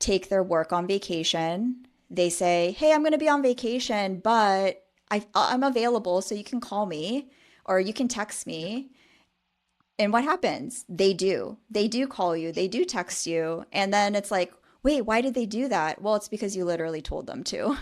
take their work on vacation. They say, "Hey, I'm going to be on vacation, but I'm available so you can call me or you can text me." And what happens? They do. They do call you, they do text you. And then it's like, wait, why did they do that? Well, it's because you literally told them to,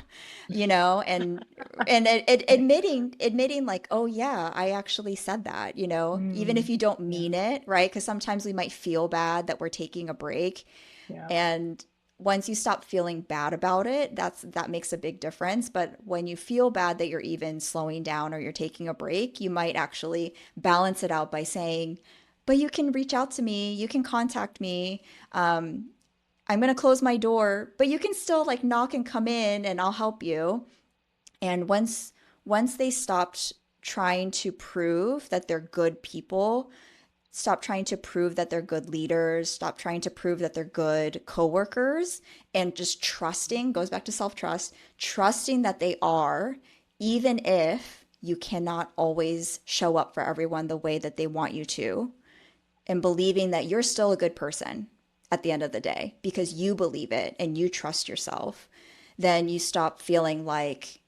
and admitting like, oh yeah, I actually said that, even if Mm, you don't yeah, mean it, right? Because sometimes we might feel bad that we're taking a break. yeah. And once you stop feeling bad about it, that makes a big difference. But when you feel bad that you're even slowing down or you're taking a break, you might actually balance it out by saying, but you can reach out to me, you can contact me. I'm going to close my door, but you can still like knock and come in and I'll help you. And once they stopped trying to prove that they're good people, stop trying to prove that they're good leaders, stop trying to prove that they're good coworkers, and just trusting, goes back to self-trust, trusting that they are, even if you cannot always show up for everyone the way that they want you to, and believing that you're still a good person at the end of the day because you believe it and you trust yourself, then you stop feeling like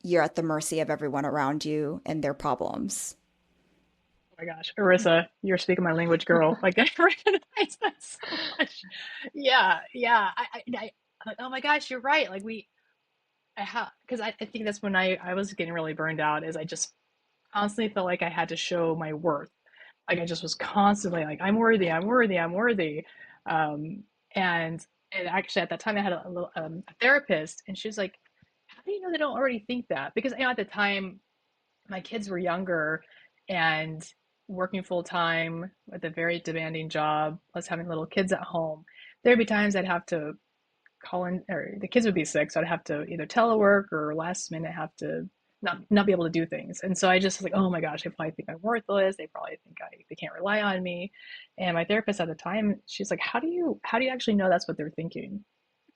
you're at the mercy of everyone around you and their problems. Oh my gosh, Erisa, you're speaking my language, girl. Like I recognize that so much. Yeah, yeah. Oh my gosh, you're right. Like because I think that's when I was getting really burned out, is I just constantly felt like I had to show my worth. Like I just was constantly like, I'm worthy, I'm worthy, I'm worthy. Um, and and actually at that time I had a therapist, and she was like, how do you know they don't already think that? Because at the time my kids were younger, and working full time with a very demanding job, plus having little kids at home, there'd be times I'd have to call in, or the kids would be sick, so I'd have to either telework or last minute have to not be able to do things. And so I just was like, oh my gosh, they probably think I'm worthless. They probably think they can't rely on me. And my therapist at the time, she's like, how do you actually know that's what they're thinking?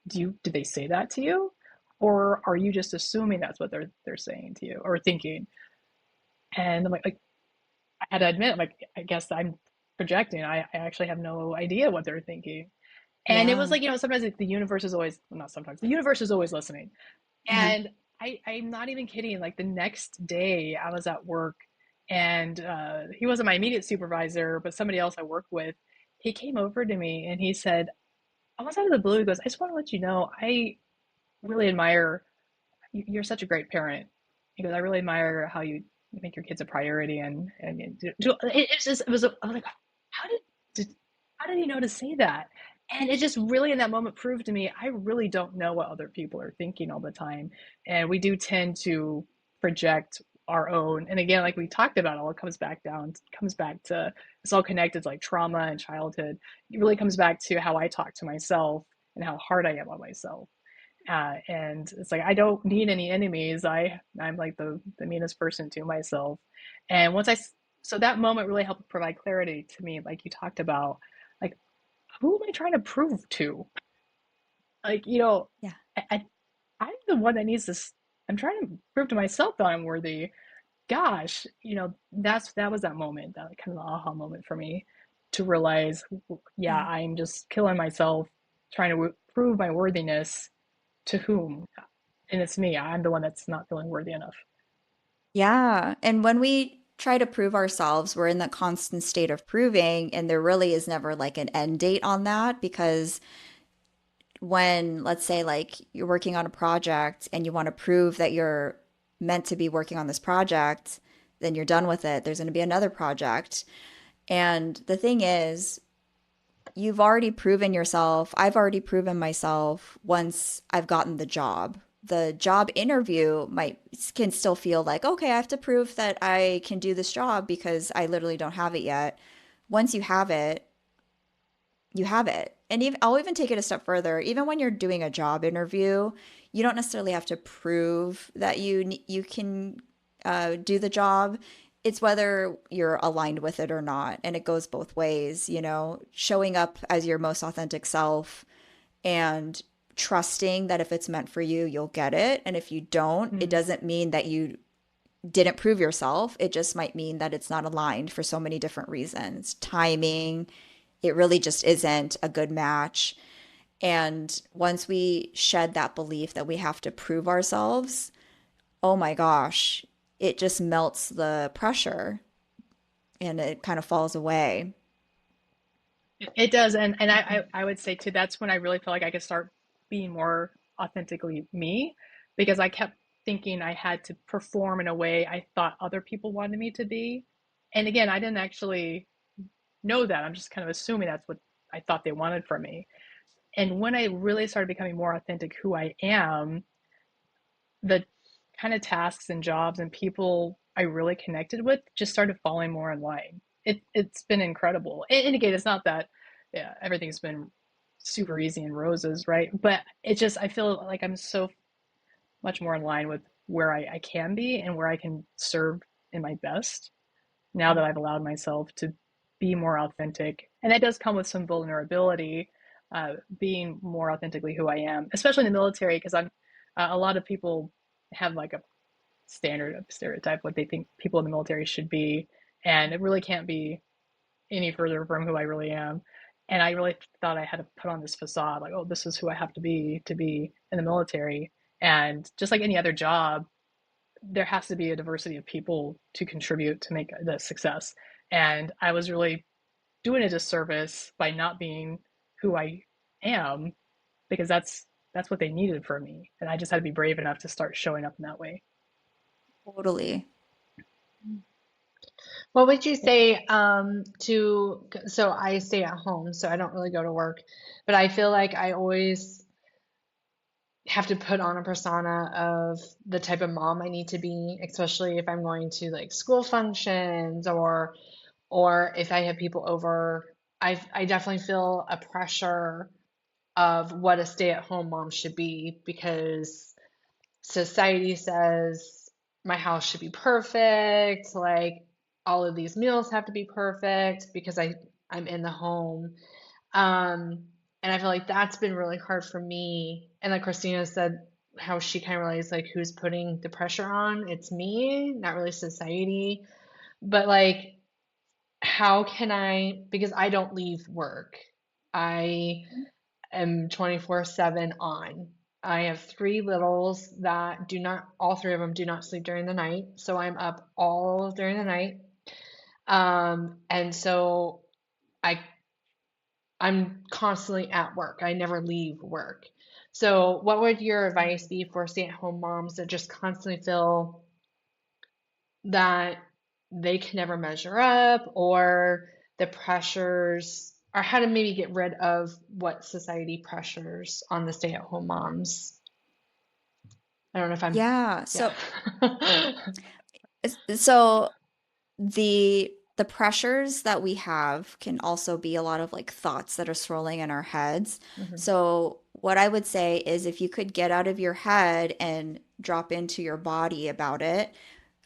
Did they say that to you? Or are you just assuming that's what they're saying to you or thinking? And I'm like I had to admit, like, I guess I'm projecting. I actually have no idea what they're thinking. And it was Yeah. like, sometimes like, the universe is always, well, not sometimes, the universe is always listening. Mhm. And I'm not even kidding. Like the next day I was at work, and he wasn't my immediate supervisor, but somebody else I work with. He came over to me and he said, almost out of the blue, he goes, I just want to let you know, I really admire, you're such a great parent. He goes, I really admire how you make your kids a priority, and it's just, I was like, how did how did he know to say that? And it just really in that moment proved to me I really don't know what other people are thinking all the time, and we do tend to project our own. And again, like we talked about, all it comes back to, it's all connected, like trauma and childhood. It really comes back to how I talk to myself and how hard I am on myself. And it's like I don't need any enemies. I'm like the meanest person to myself. And so that moment really helped provide clarity to me, like you talked about, like who am I trying to prove to? Like Yeah. I'm the one that needs this. I'm trying to prove to myself that I'm worthy. Gosh, that was that moment, that kind of aha moment for me, to realize, yeah, Yeah. I'm just killing myself trying to prove my worthiness to whom? And it's me. I'm the one that's not feeling worthy enough. Yeah. And when we try to prove ourselves, we're in that constant state of proving, and there really is never like an end date on that because when, let's say, like you're working on a project and you want to prove that you're meant to be working on this project, then you're done with it. There's going to be another project. And the thing is, you've already proven yourself. I've already proven myself once I've gotten the job. The job interview might can still feel like, okay, I have to prove that I can do this job because I literally don't have it yet. Once you have it. And even, I'll even take it a step further. Even when you're doing a job interview, you don't necessarily have to prove that you can do the job. It's whether you're aligned with it or not, and it goes both ways. Showing up as your most authentic self and trusting that if it's meant for you, you'll get it. And if you don't, it Mm. doesn't mean that you didn't prove yourself. It just might mean that it's not aligned for so many different reasons. Timing, it really just isn't a good match. And once we shed that belief that we have to prove ourselves, oh my gosh, it just melts the pressure and it kind of falls away. It does, and I would say too, that's when I really feel like I could start being more authentically me, because I kept thinking I had to perform in a way I thought other people wanted me to be. And again, I didn't actually know that. I'm just kind of assuming that's what I thought they wanted from me. And when I really started becoming more authentic who I am, the kind of tasks and jobs and people I really connected with just started falling more in line. It's been incredible. And again, it's not that, yeah, everything's been super easy and roses, right? But it just, I feel like I'm so much more in line with where I can be and where I can serve in my best, now that I've allowed myself to be more authentic. And that does come with some vulnerability, being more authentically who I am, especially in the military, because a lot of people have like a standard of stereotype what they think people in the military should be, and it really can't be any further from who I really am. And I really thought I had to put on this facade, like, oh, this is who I have to be in the military. And just like any other job, there has to be a diversity of people to contribute to make the success. And I was really doing a disservice by not being who I am, because that's that's what they needed from me. And I just had to be brave enough to start showing up in that way. Totally. What would you say so I stay at home, so I don't really go to work, but I feel like I always have to put on a persona of the type of mom I need to be, especially if I'm going to like school functions or if I have people over. I definitely feel a pressure of what a stay-at-home mom should be because society says my house should be perfect, like all of these meals have to be perfect because I'm in the home. And I feel like that's been really hard for me. And like Christina said, how she kind of realized like who's putting the pressure on? It's me, not really society. But like, how can I, because I don't leave work. I am 24/7 on. I have three littles that do not, all three of them do not sleep during the night. So I'm up all during the night. And so I I'm constantly at work. I never leave work. So, what would your advice be for stay-at-home moms that just constantly feel that they can never measure up or the pressures, or how to maybe get rid of what society pressures on the stay-at-home moms? I don't know if I'm, Yeah. yeah. So the pressures that we have can also be a lot of like thoughts that are swirling in our heads. Mhm. So what I would say is if you could get out of your head and drop into your body about it,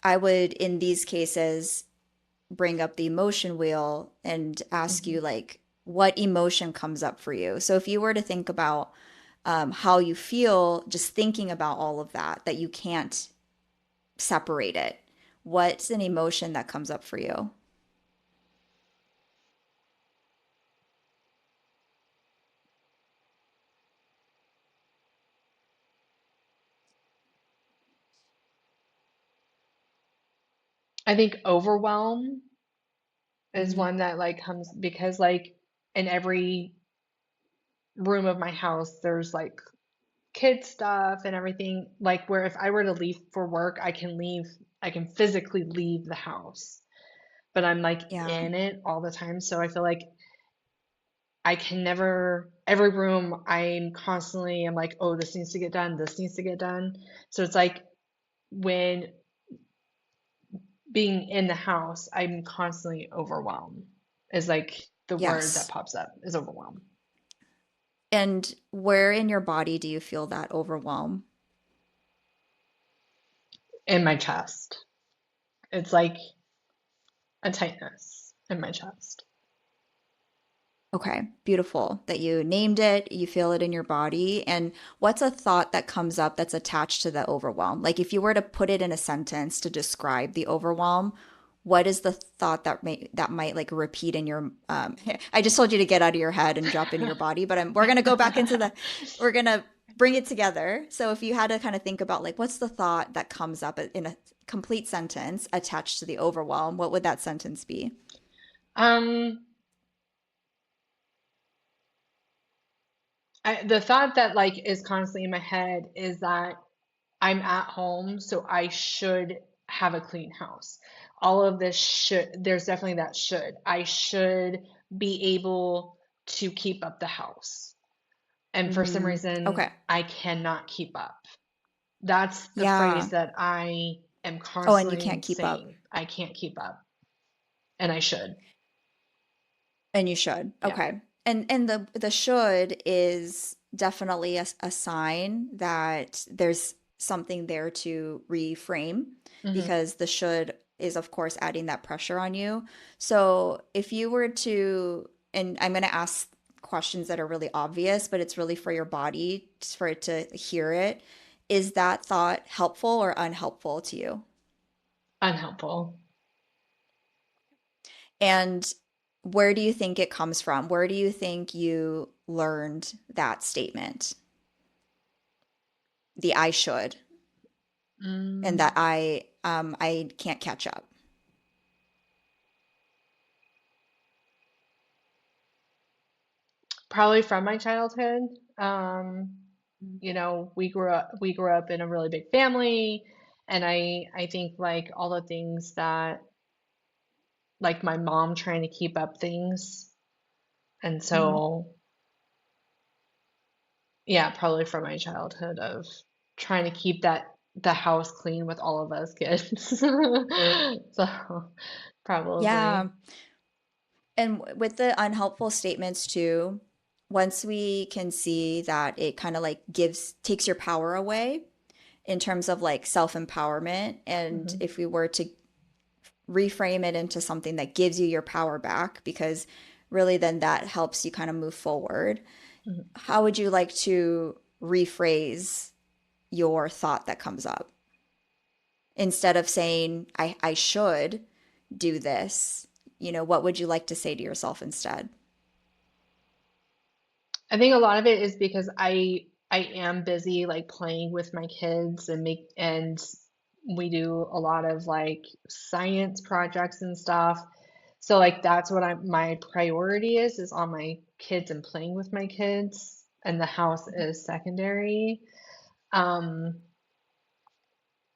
I would in these cases bring up the emotion wheel and ask Mhm. you like what emotion comes up for you. So if you were to think about how you feel just thinking about all of that, that you can't separate it, what's an emotion that comes up for you? I think overwhelm is Mhm. one that like comes because like in every room of my house there's like kid stuff and everything, like where if I were to leave for work, I can physically leave the house, but I'm like Yeah. in it all the time. So I feel like I can never, every room I'm like, oh, this needs to get done, this needs to get done. So it's like when being in the house, I'm constantly overwhelmed, is like the word that Yes. pops up is overwhelmed. And where in your body do you feel that overwhelm? In my chest. It's like a tightness in my chest. Okay, beautiful that you named it, you feel it in your body. And what's a thought that comes up that's attached to the overwhelm? Like if you were to put it in a sentence to describe the overwhelm, what is the thought that might like repeat in your I just told you to get out of your head and drop into your body, but we're gonna go back into the we're gonna bring it together. So if you had to kind of think about like what's the thought that comes up in a complete sentence attached to the overwhelm, what would that sentence be? Um, the thought that like is constantly in my head is that I'm at home, so I should have a clean house. All of this should, there's definitely that should. I should be able to keep up the house. And for some reason, Okay. I cannot keep up. That's the phrase Yeah. that I am Oh, and you constantly can't keep up. saying. I can't keep up, and I should. And you should. Yeah. Okay. And the should is definitely a sign that there's something there to reframe Hmm. because the should is of course adding that pressure on you. So if you were to, and I'm going to ask questions that are really obvious, but it's really for your body for it to hear it. Is that thought helpful or unhelpful to you? Unhelpful. And where do you think it comes from? Where do you think you learned that statement? The I should and that Mm, I can't catch up. probably from my childhood. Um, we grew up in a really big family, and I think like all the things that like my mom trying to keep up things, and Mhm. so yeah, probably from my childhood of trying to keep the house clean with all of us kids. So Yeah. probably. And with the unhelpful statements too, once we can see that it kind of like takes your power away in terms of like self-empowerment, and Hmm. if we were to reframe it into something that gives you your power back, because really then that helps you kind of move forward. How would you like to rephrase your thought that comes up? Instead of saying, I should do this, what would you like to say to yourself instead? I think a lot of it is because I am busy like playing with my kids and we do a lot of like science projects and stuff. So like that's what my priority is on my kids and playing with my kids, and the house is secondary. Um,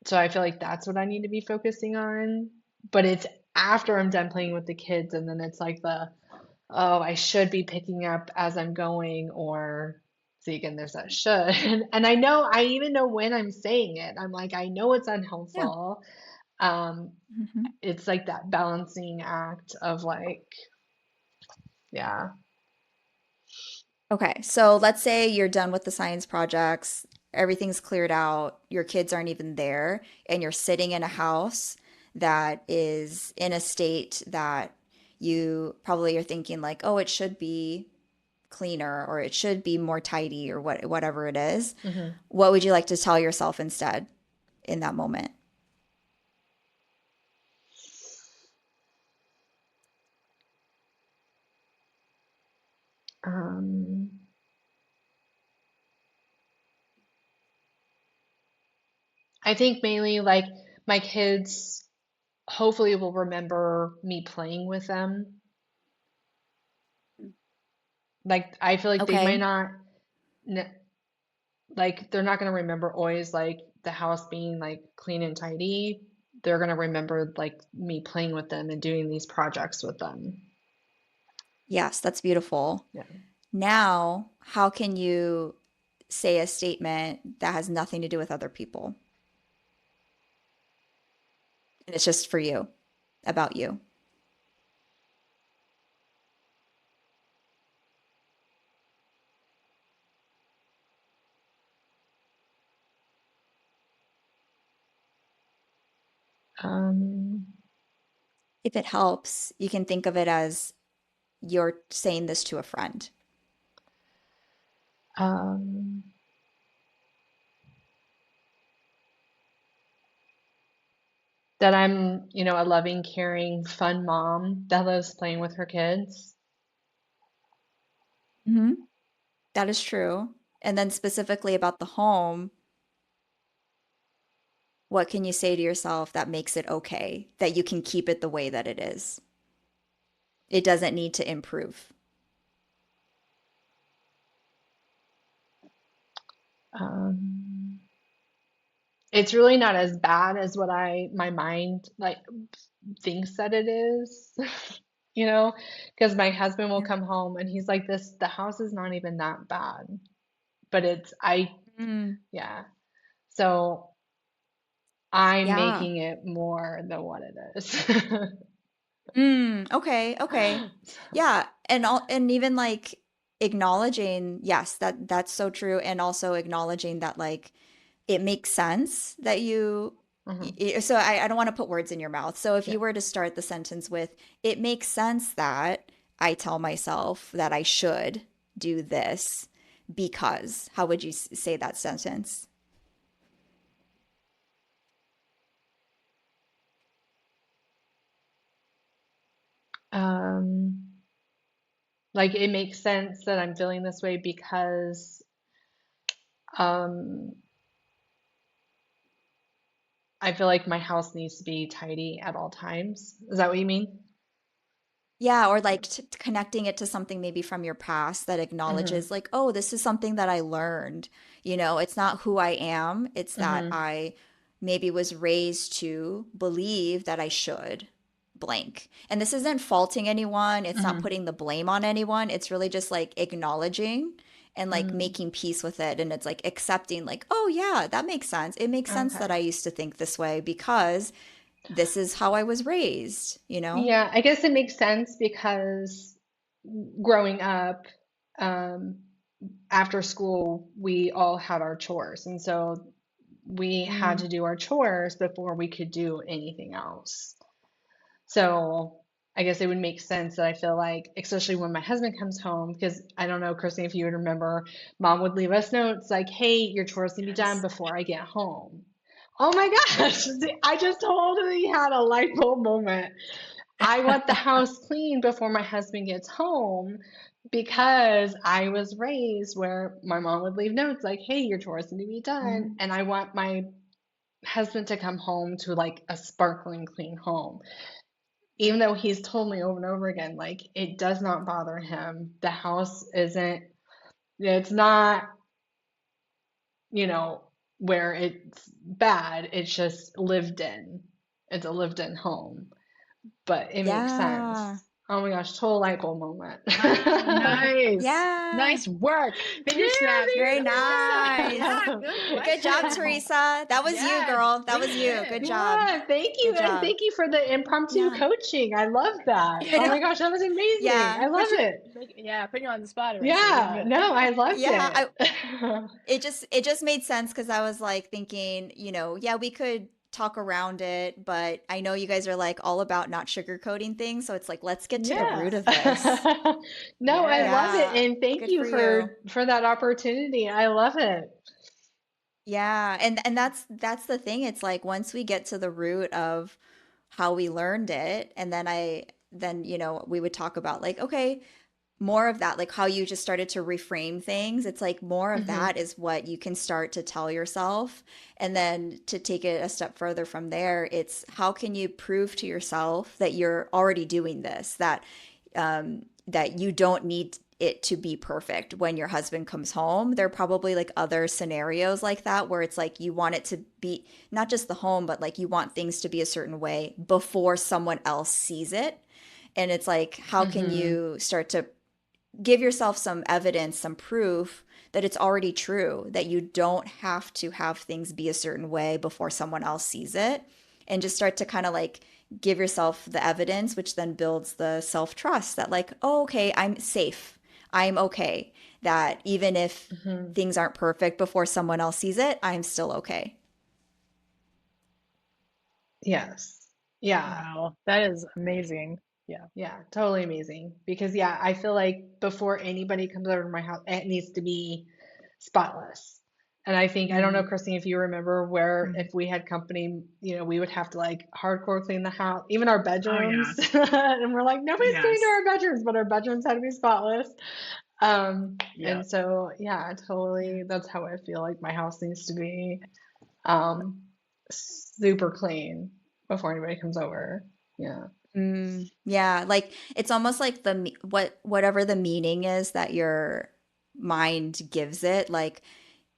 so I feel like that's what I need to be focusing on. But it's after I'm done playing with the kids, and then it's like oh, I should be picking up as I'm going, or see again, there's that should. And I even know when I'm saying it. I'm like, I know it's Yeah. unhelpful. Um, Mhm. it's like that balancing act of like, yeah. Okay, so let's say you're done with the science projects, everything's cleared out, your kids aren't even there, and you're sitting in a house that is in a state that you probably are thinking like, oh, it should be cleaner or it should be more tidy or whatever it is. Hmm. What would you like to tell yourself instead in that moment? Um, I think mainly like my kids hopefully will remember me playing with them. Like I feel like they might Okay. not like they're not going to remember always like the house being like clean and tidy. They're going to remember like me playing with them and doing these projects with them. Yes, that's beautiful. Yeah. Now, how can you say a statement that has nothing to do with other people? And it's just for you, about you. Um, If it helps, you can think of it as you're saying this to a friend. um, that I'm a loving, caring, fun mom that loves playing with her kids. Hmm. That is true. And then specifically about the home, what can you say to yourself that makes it okay, that you can keep it the way that it is? It doesn't need to improve. Um, it's really not as bad as what my mind like thinks that it is. you know, because my husband will Yeah. come home and he's like, the house is not even that bad. But Mm, yeah. So I'm yeah. making it more than what it is. Okay, okay. Yeah, and even like acknowledging, yes, that's so true, and also acknowledging that like it makes sense that Mhm. so I don't want to put words in your mouth. So if Yeah. you were to start the sentence with, it makes sense that I tell myself that I should do this because, how would you say that sentence? Um, like it makes sense that I'm feeling this way because um, I feel like my house needs to be tidy at all times. Is that what you mean? Yeah, or like connecting it to something maybe from your past that Hmm. acknowledges, like, oh, this is something that I learned. It's not who I am. It's that Hmm. I maybe was raised to believe that I should blank. And this isn't faulting anyone. It's not Hmm. putting the blame on anyone. It's really just like acknowledging and like Hmm. making peace with it. And it's like accepting, like, oh, yeah, that makes sense. It makes sense that Okay. I used to think this way because this is how I was raised, you know? Yeah, I guess it makes sense because growing up, um, after school, we all had our chores. And so we had Mm. to do our chores before we could do anything else. So I guess it would make sense that I feel like, especially when my husband comes home, because I don't know, Christine, if you would remember, mom would leave us notes like, hey, your chores need to be done Yes. before I get home. Oh my gosh, I just totally had a light bulb moment. I want the house clean before my husband gets home because I was raised where my mom would leave notes like, hey, your chores need to be done. Mm. And I want my husband to come home to like a sparkling clean home. Even though he's told me over and over again, like, it does not bother him. The house isn't, it's not, you know, where it's bad. It's just lived in. It's a lived in home. But it makes sense. Yeah. Oh my gosh, total light bulb moment. Nice. Yeah. Nice work. Yeah, Finger snap. thank Very Finger snap. nice. Yeah, good Good job, question. Teresa. That was you, Yes, girl. That was bringing it you. in. Good job. Yeah, thank you. Good And job. thank you for the impromptu Yeah. coaching. I love that. I Oh know. my gosh, that was amazing. Yeah. I love it. Yeah, putting you on the spot, Arisa. You're doing Yeah, good. no, I loved Yeah. it. It just made sense because I was like thinking, yeah, we could talk around it, but I know you guys are like all about not sugarcoating things, so it's like let's get to the root Yes. of this. No, I love Yes. it. Yeah. And thank Good you for you. for that opportunity. I love it. Yeah, and that's the thing. It's like once we get to the root of how we learned it, and then we would talk about like, okay, more of that, like how you just started to reframe things. It's like more of Hmm. that is what you can start to tell yourself. And then to take it a step further from there, it's how can you prove to yourself that you're already doing this, that you don't need it to be perfect when your husband comes home. There are probably like other scenarios like that where it's like you want it to be not just the home, but like you want things to be a certain way before someone else sees it. And it's like, how can Hmm. you start to give yourself some evidence, some proof that it's already true, that you don't have to have things be a certain way before someone else sees it, and just start to kind of like give yourself the evidence, which then builds the self trust that, like, oh, okay, I'm safe. I'm okay. That even if Hmm. things aren't perfect before someone else sees it, I'm still okay. Yes. Yeah. Wow, that is amazing. Yeah. Yeah, totally amazing. Because yeah, I feel like before anybody comes over to my house, it needs to be spotless. And I think, I don't know, Mm. Christine, if you remember where Mm. if we had company, we would have to like hardcore clean the house, even our Oh bedrooms. yes. And we're like, nobody's going to Yes. our bedrooms, but our bedrooms had to be spotless. Yeah. And so yeah, Yeah. totally, that's how I feel like my house needs to be, um, super clean before anybody comes over. Yeah. Yeah, like it's almost like whatever the meaning is that your mind gives it. Like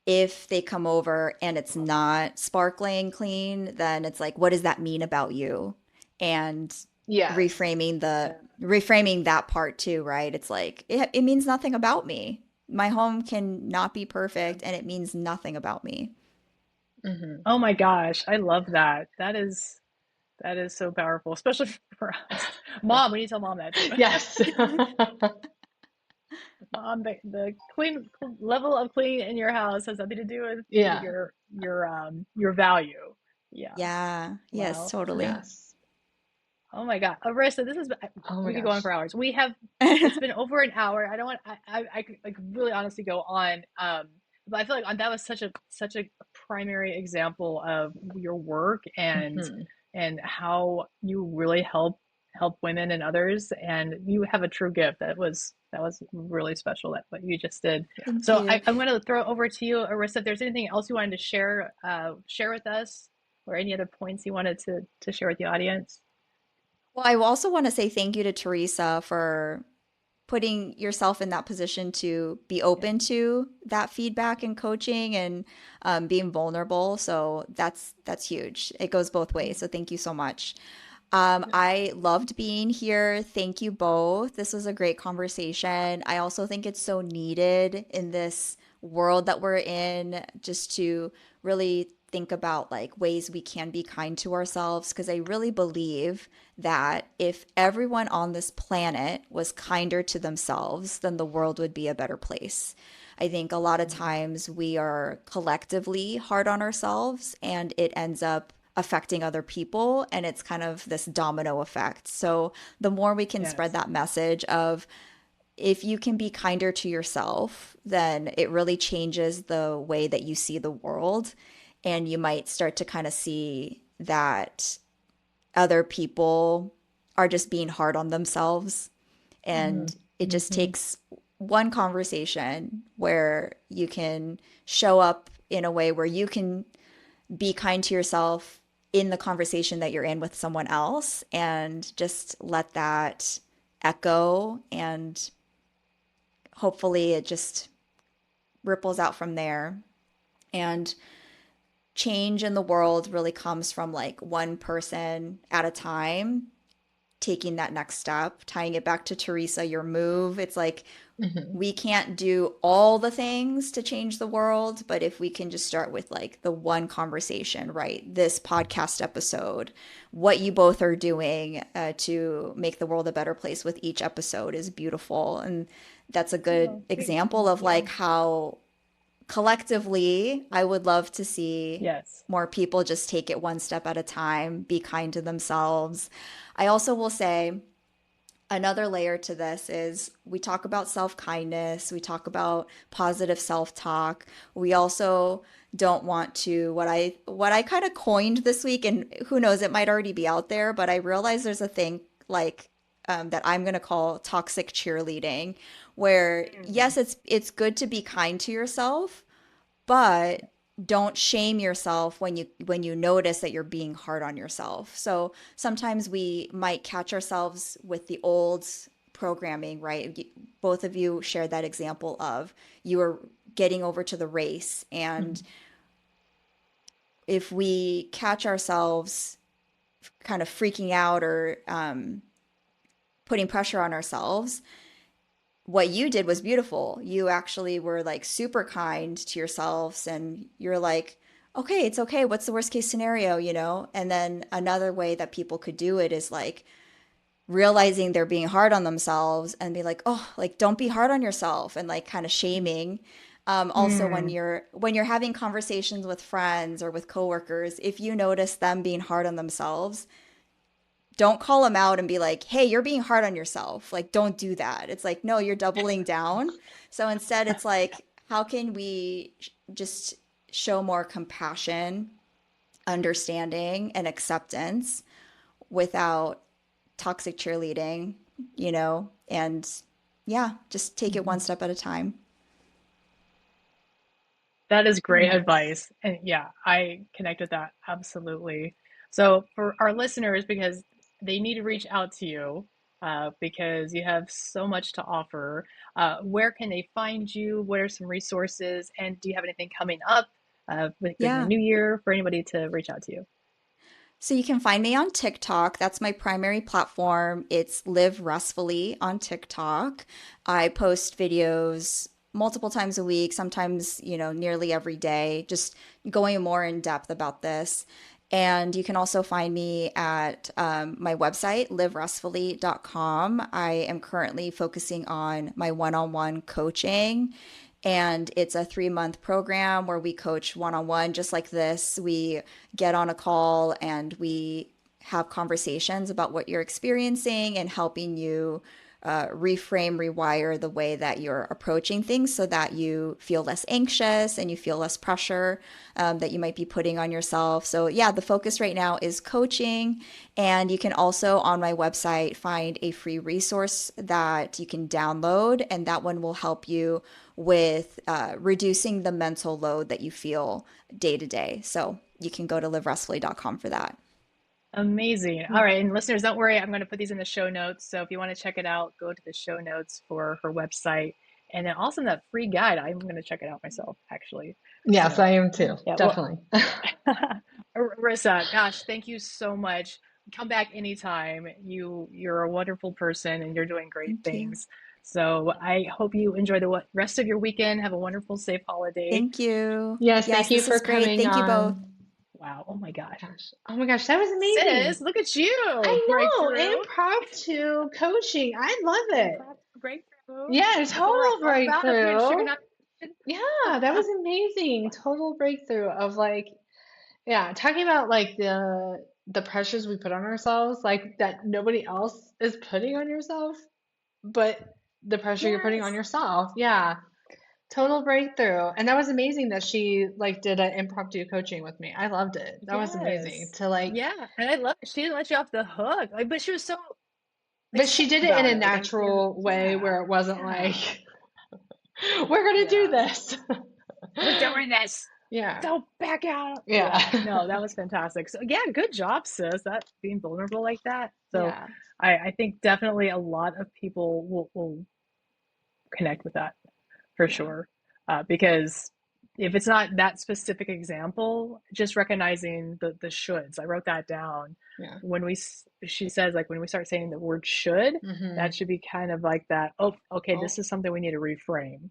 if they come over and it's not sparkling clean, then it's like, what does that mean about you? And Yes. reframing that part too, right? It's like it means nothing about me. My home can not be perfect, and it means nothing about me. Hmm. Oh my gosh, I love that. That is so powerful, especially for us. Mom, we need to tell mom that too. Yes. Mom, the clean level of clean in your house has nothing to do with Yeah. your value. Yeah. Yeah, yes, Wow. totally. Yes. Oh my God. Arista, Oh my we could go on gosh. for hours. It's been over an hour. I don't want, I could really honestly go on. But I feel like that was such a primary example of your work Hmm. and how you really help women and others. And you have a true gift that was really special that what you just did. Thank So you. I'm going to throw it over to you, Arista. If there's anything else you wanted to share with us or any other points you wanted to share with the audience. Well, I also want to say thank you to Teresa for putting yourself in that position to be Yeah. open to that feedback and coaching and being vulnerable. So that's huge. It goes both ways. So thank you so much. I loved being here. Thank you both. This was a great conversation. I also think it's so needed in this world that we're in, just to really think about like ways we can be kind to ourselves. Because I really believe that if everyone on this planet was kinder to themselves, then the world would be a better place. I think a lot of times we are collectively hard on ourselves and it ends up affecting other people, and it's kind of this domino effect. So the more we can spread Yes. that message of if you can be kinder to yourself, then it really changes the way that you see the world. And you might start to kind of see that other people are just being hard on themselves. And it just Mm-hmm. takes one conversation where you can show up in a way where you can be kind to yourself in the conversation that you're in with someone else and just let that echo, and hopefully it just ripples out from there. And change in the world really comes from like one person at a time taking that next step, tying it back to Teresa, your move. It's like Hmm. we can't do all the things to change the world, but if we can just start with like the one conversation, right? This podcast episode, what you both are doing to make the world a better place with each episode is beautiful. And that's a good Oh, example thank of like you. how collectively I would love to see Yes. more people just take it one step at a time, be kind to themselves. I also will say, another layer to this is we talk about self-kindness, we talk about positive self-talk. We also don't want to what I kind of coined this week, and who knows, it might already be out there, but I realize there's a thing like that I'm going to call toxic cheerleading, where Mm. yes, it's good to be kind to yourself, but don't shame yourself when you notice that you're being hard on yourself. So sometimes we might catch ourselves with the old programming, right? Both of you shared that example of you were getting over to the race, and if we catch ourselves kind of freaking out or putting pressure on ourselves, what you did was beautiful. You actually were like super kind to yourselves, and you're like, okay, it's okay. What's the worst case scenario, you know? And then another way that people could do it is like realizing they're being hard on themselves and be like, oh, like don't be hard on yourself, and like kind of shaming. Also, when Mm. you're having conversations with friends or with coworkers, if you notice them being hard on themselves, don't call them out and be like, hey, you're being hard on yourself. Like, don't do that. It's like, no, you're doubling down. So instead, it's like, how can we just show more compassion, understanding, and acceptance without toxic cheerleading, you know? And yeah, just take it one Hmm. step at a time. That is great Nice. advice. And yeah, I connect with that absolutely. So, for our listeners, because they need to reach out to you because you have so much to offer, where can they find you? What are some resources? And do you have anything coming up in the Yeah. new year for anybody to reach out to you? So you can find me on TikTok. That's my primary platform. It's Live Restfully on TikTok. I post videos multiple times a week, sometimes, nearly every day, just going more in depth about this. And you can also find me at my website, liverestfully.com. I am currently focusing on my one on one coaching, and it's a 3-month program where we coach one on one, just like this. We get on a call and we have conversations about what you're experiencing and helping you reframe, rewire the way that you're approaching things so that you feel less anxious and you feel less pressure that you might be putting on yourself. So, yeah, the focus right now is coaching. And you can also on my website find a free resource that you can download, and that one will help you with reducing the mental load that you feel day to day. So, you can go to liverestfully.com for that. Amazing. All Yeah. right. And listeners, don't worry. I'm going to put these in the show notes. So if you want to check it out, go to the show notes for her website. And then also that free guide, I'm going to check it out myself, actually. Yes, I So, am too. yeah. Well, Definitely. Arissa, gosh, thank you so much. Come back anytime. You're a wonderful person and you're doing great Thank you. things. So I hope you enjoy the rest of your weekend. Have a wonderful, safe holiday. Thank you. Yes, thank Yes, you this for is great. coming Thank you both. on. Wow. Oh my gosh. Gosh. Oh my gosh, that was amazing. Sis, look at you. I know, Breakthrough. impromptu coaching. I love it. Improv breakthrough. Yeah, That's what we're total all about up here in Sugar breakthrough. Not. Yeah, that was amazing. Total breakthrough of like, yeah, talking about like the pressures we put on ourselves, like that nobody else is putting on yourself, but the pressure you're putting on Yes. yourself. Yeah, total breakthrough. And that was amazing that she like did an impromptu coaching with me. I loved it. That was amazing Yes. to like, Yeah. And I love it. She didn't let you off the hook. Like, but she was so but she excited did it in about a it. Like natural way yeah. where it wasn't like, Yeah. we're gonna do Yeah. this. We're doing this. Yeah. Don't back out. Yeah. Yeah. No, that was fantastic. So yeah, good job, sis. That being vulnerable like that. So Yeah. I think definitely a lot of people will connect with that for Yeah. sure. Because if it's not that specific example, just recognizing the shoulds. I wrote that down. Yeah. When she says like when we start saying the word should, that Hmm. should be kind of like that. Oh, okay, this Oh. is something we need to reframe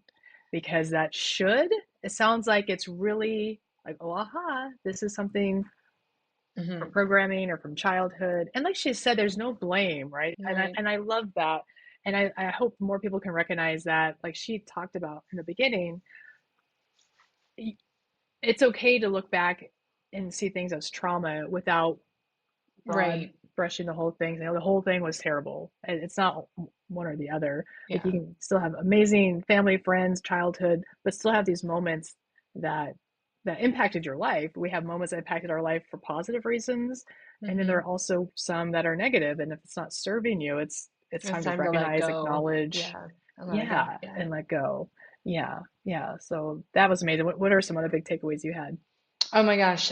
because that should, it sounds like it's really like, oh, aha, this is something from Hmm. programming or from childhood. And like she said, there's no blame, right? Right. And I love that. And I hope more people can recognize that, like she talked about in the beginning, it's okay to look back and see things as trauma without broad Right. brushing the whole thing. You know, the whole thing was terrible. And it's not one or the other. Like you Yeah. can still have amazing family, friends, childhood, but still have these moments that impacted your life. We have moments that impacted our life for positive reasons, and then there Hmm. are also some that are negative. And if it's not serving you, it's It's time to time to let recognize, go. acknowledge, Yeah. And let it go. yeah, Yeah. and let go. Yeah, yeah. So that was amazing. What are some other big takeaways you had? Oh my gosh.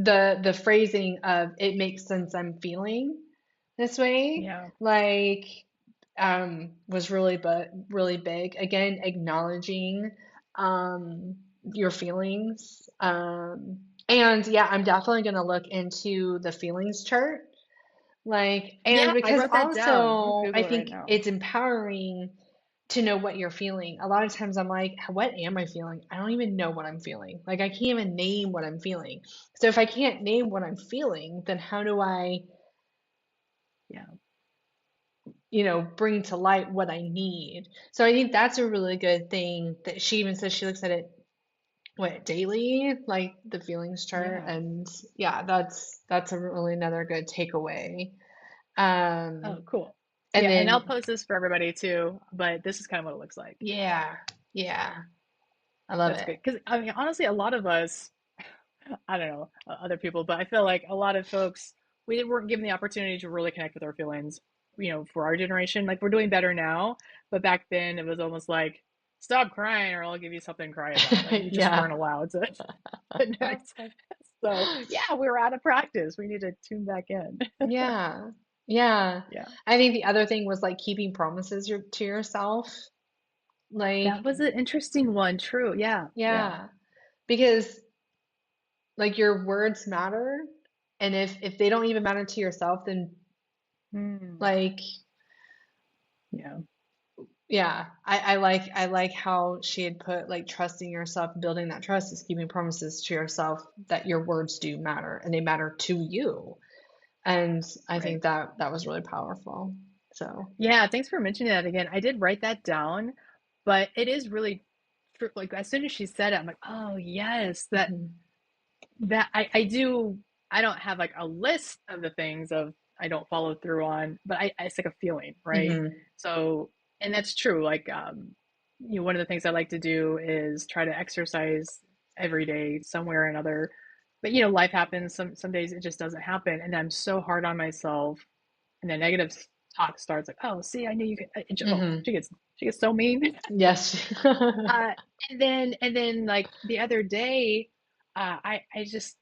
The phrasing of it makes sense I'm feeling this way, Yeah, like, was really but really big. Again, acknowledging your feelings. And yeah, I'm definitely gonna look into the feelings chart. Like, and yeah. I because wrote that down. I'm gonna also I Google it right think now. it's empowering to know what you're feeling. A lot of times I'm like, what am I feeling? I don't even know what I'm feeling. Like, I can't even name what I'm feeling. So if I can't name what I'm feeling, then how do I, Yeah. bring to light what I need? So I think that's a really good thing that she even says she looks at it, what, daily, like the feelings chart. Yeah. And yeah, that's a really another good takeaway. Oh, Um, cool. and Yeah, and I'll then post this for everybody too, but this is kind of what it looks like. yeah, yeah, I love That's it. good. Because I mean, honestly, a lot of us, I don't know, other people, but I feel like a lot of folks, weren't given the opportunity to really connect with our feelings, for our generation. Like we're doing better now, but back then it was almost like, stop crying or I'll give you something to cry about. Like you just Yeah. weren't allowed to connect. So yeah, we were out of practice. We need to tune back in. Yeah. Yeah. Yeah. I think the other thing was like keeping promises to yourself. Like, That was an interesting one. True. Yeah. Yeah. yeah, because like your words matter, and if they don't even matter to yourself, then Hmm. like, Yeah. yeah, I like how she had put like trusting yourself, building that trust is keeping promises to yourself that your words do matter and they matter to you. And I Right. think that was really powerful. So, Yeah, thanks for mentioning that again. I did write that down, but it is really true. Like as soon as she said it, I'm like, oh yes, mhm, that I do. I don't have like a list of the things of I don't follow through on, but it's like a feeling, right? mhm, So, and that's true. Like, one of the things I like to do is try to exercise every day somewhere or another. But life happens. Some days it just doesn't happen, and I'm so hard on myself and then negative talk starts like, oh, see, I knew you could. Oh, mhm. she gets so mean. Yes. uh, and then like the other day, I just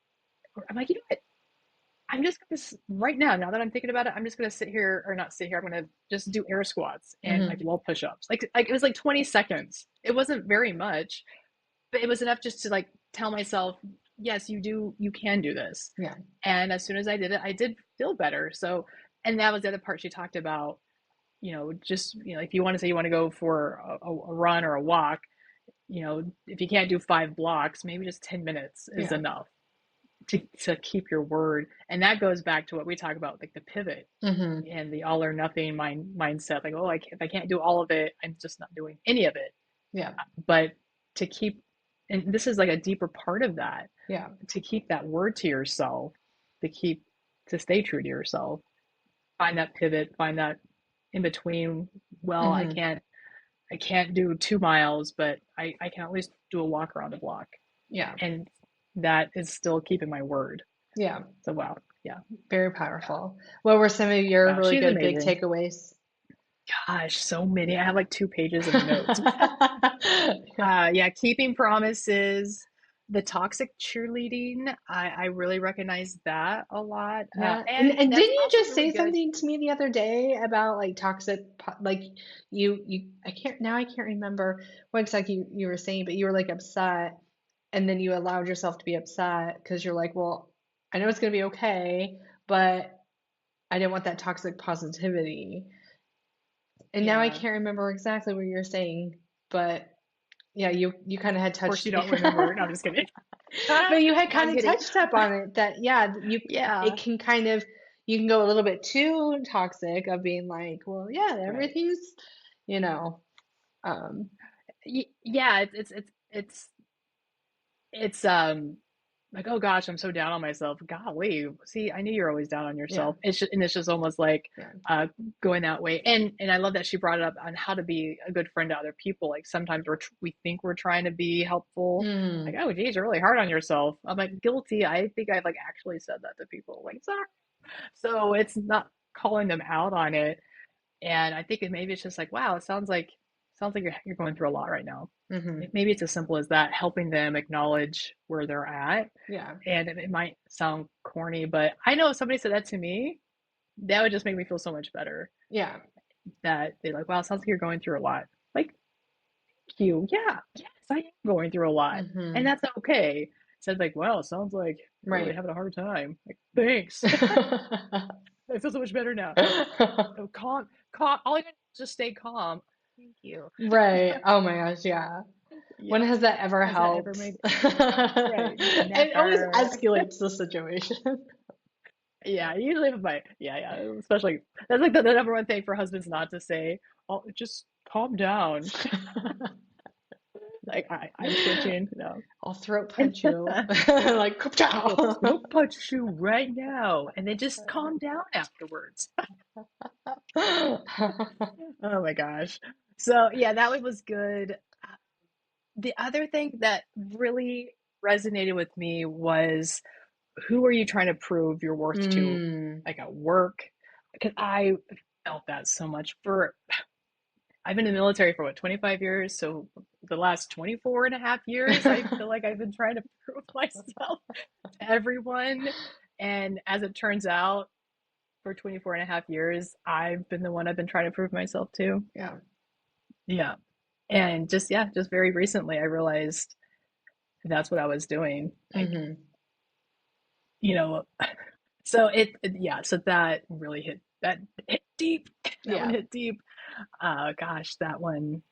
I'm like, you know what? I'm just gonna right now that I'm thinking about it, I'm just gonna sit here or not sit here. I'm gonna just do air squats and like Hmm. wall push-ups. Like it was like 20 seconds. It wasn't very much, but it was enough just to like tell myself, yes, you can do this. Yeah. And as soon as I did it, I did feel better. So, and that was the other part she talked about, just, if you want to say you want to go for a run or a walk, if you can't do 5 blocks, maybe just 10 minutes is Yeah. enough to keep your word. And that goes back to what we talk about, like the pivot Hmm. and the all or nothing mindset. Like, oh, like if I can't do all of it, I'm just not doing any of it. Yeah. But to keep, and this is like a deeper part of that, Yeah. to keep that word to yourself, to keep, to stay true to yourself, find that pivot, find that in between. Well, Hmm. I can't do 2 miles, but I can at least do a walk around the block. Yeah. And that is still keeping my word. Yeah. So wow. Yeah. Very powerful. What were some of your Wow. really She's good big amazing. takeaways? Gosh, so many. I have like 2 pages of notes. Yeah, keeping promises, the toxic cheerleading. I really recognize that a lot. Yeah. And And that's didn't you also just really say good. something to me the other day about like like you I can't remember what exactly you were saying, but you were like upset and then you allowed yourself to be upset because you're like, well, I know it's gonna be okay, but I didn't want that toxic positivity. And now I Yeah. can't remember exactly what you're saying, but yeah, you kind of had Of course touched you don't remember. No, I'm just kidding. but you had No, kind I'm of kidding. touched up on it that yeah, you Yeah. it can kind of you can go a little bit too toxic of being like, well, yeah, Right. everything's, you know, um, Yeah, it's like, oh gosh, I'm so down on myself. Golly, see, I knew you're always down on yeah, yourself. It's just almost like yeah. uh going that way. And I love that she brought it up on how to be a good friend to other people. Like sometimes we think we're trying to be helpful. Like, Mm, oh geez, you're really hard on yourself. I'm like, guilty. I think I've like actually said that to people. Like, sorry. So it's not calling them out on it. And I think maybe it's just like, wow, it sounds like you're going through a lot right now. hmm. Maybe it's as simple as that, helping them acknowledge where they're at. Yeah, And it might sound corny, but I know if somebody said that to me, that would just make me feel so much better. yeah. That they're like, wow, it sounds like you're going through a lot. Like, thank you. Yeah, yes, I am going through a lot. And Hmm. that's okay. It says like, wow, it sounds like you're really Right. having a hard time. Like, thanks. I feel so much better now. So calm. All I gotta do is just stay calm. Thank you. Right. Oh my gosh, yeah. When Yeah. has that ever Has that ever helped? made right? It always Never. escalates the situation. Yeah, usually with my yeah, especially that's like the number one thing for husbands not to say. Oh, just calm down. Like I'm twitching. No. I'll throat And punch you. Like, I will "Ka-chow." throat punch you right now, and then just calm down afterwards. Oh my gosh. So yeah, that one was good. The other thing that really resonated with me was who are you trying to prove your worth to, Mm, like at work? Because I felt that so much for I've been in the military for what, 25 years? So the last 24 and a half years, I feel like I've been trying to prove myself to everyone. And as it turns out, for 24 and a half years, I've been the one I've been trying to prove myself to. yeah. Yeah. And just, yeah, just very recently, I realized that's what I was doing. Like, Hmm. you know, so yeah, so that really hit deep. That one Yeah. hit deep. Gosh, that one,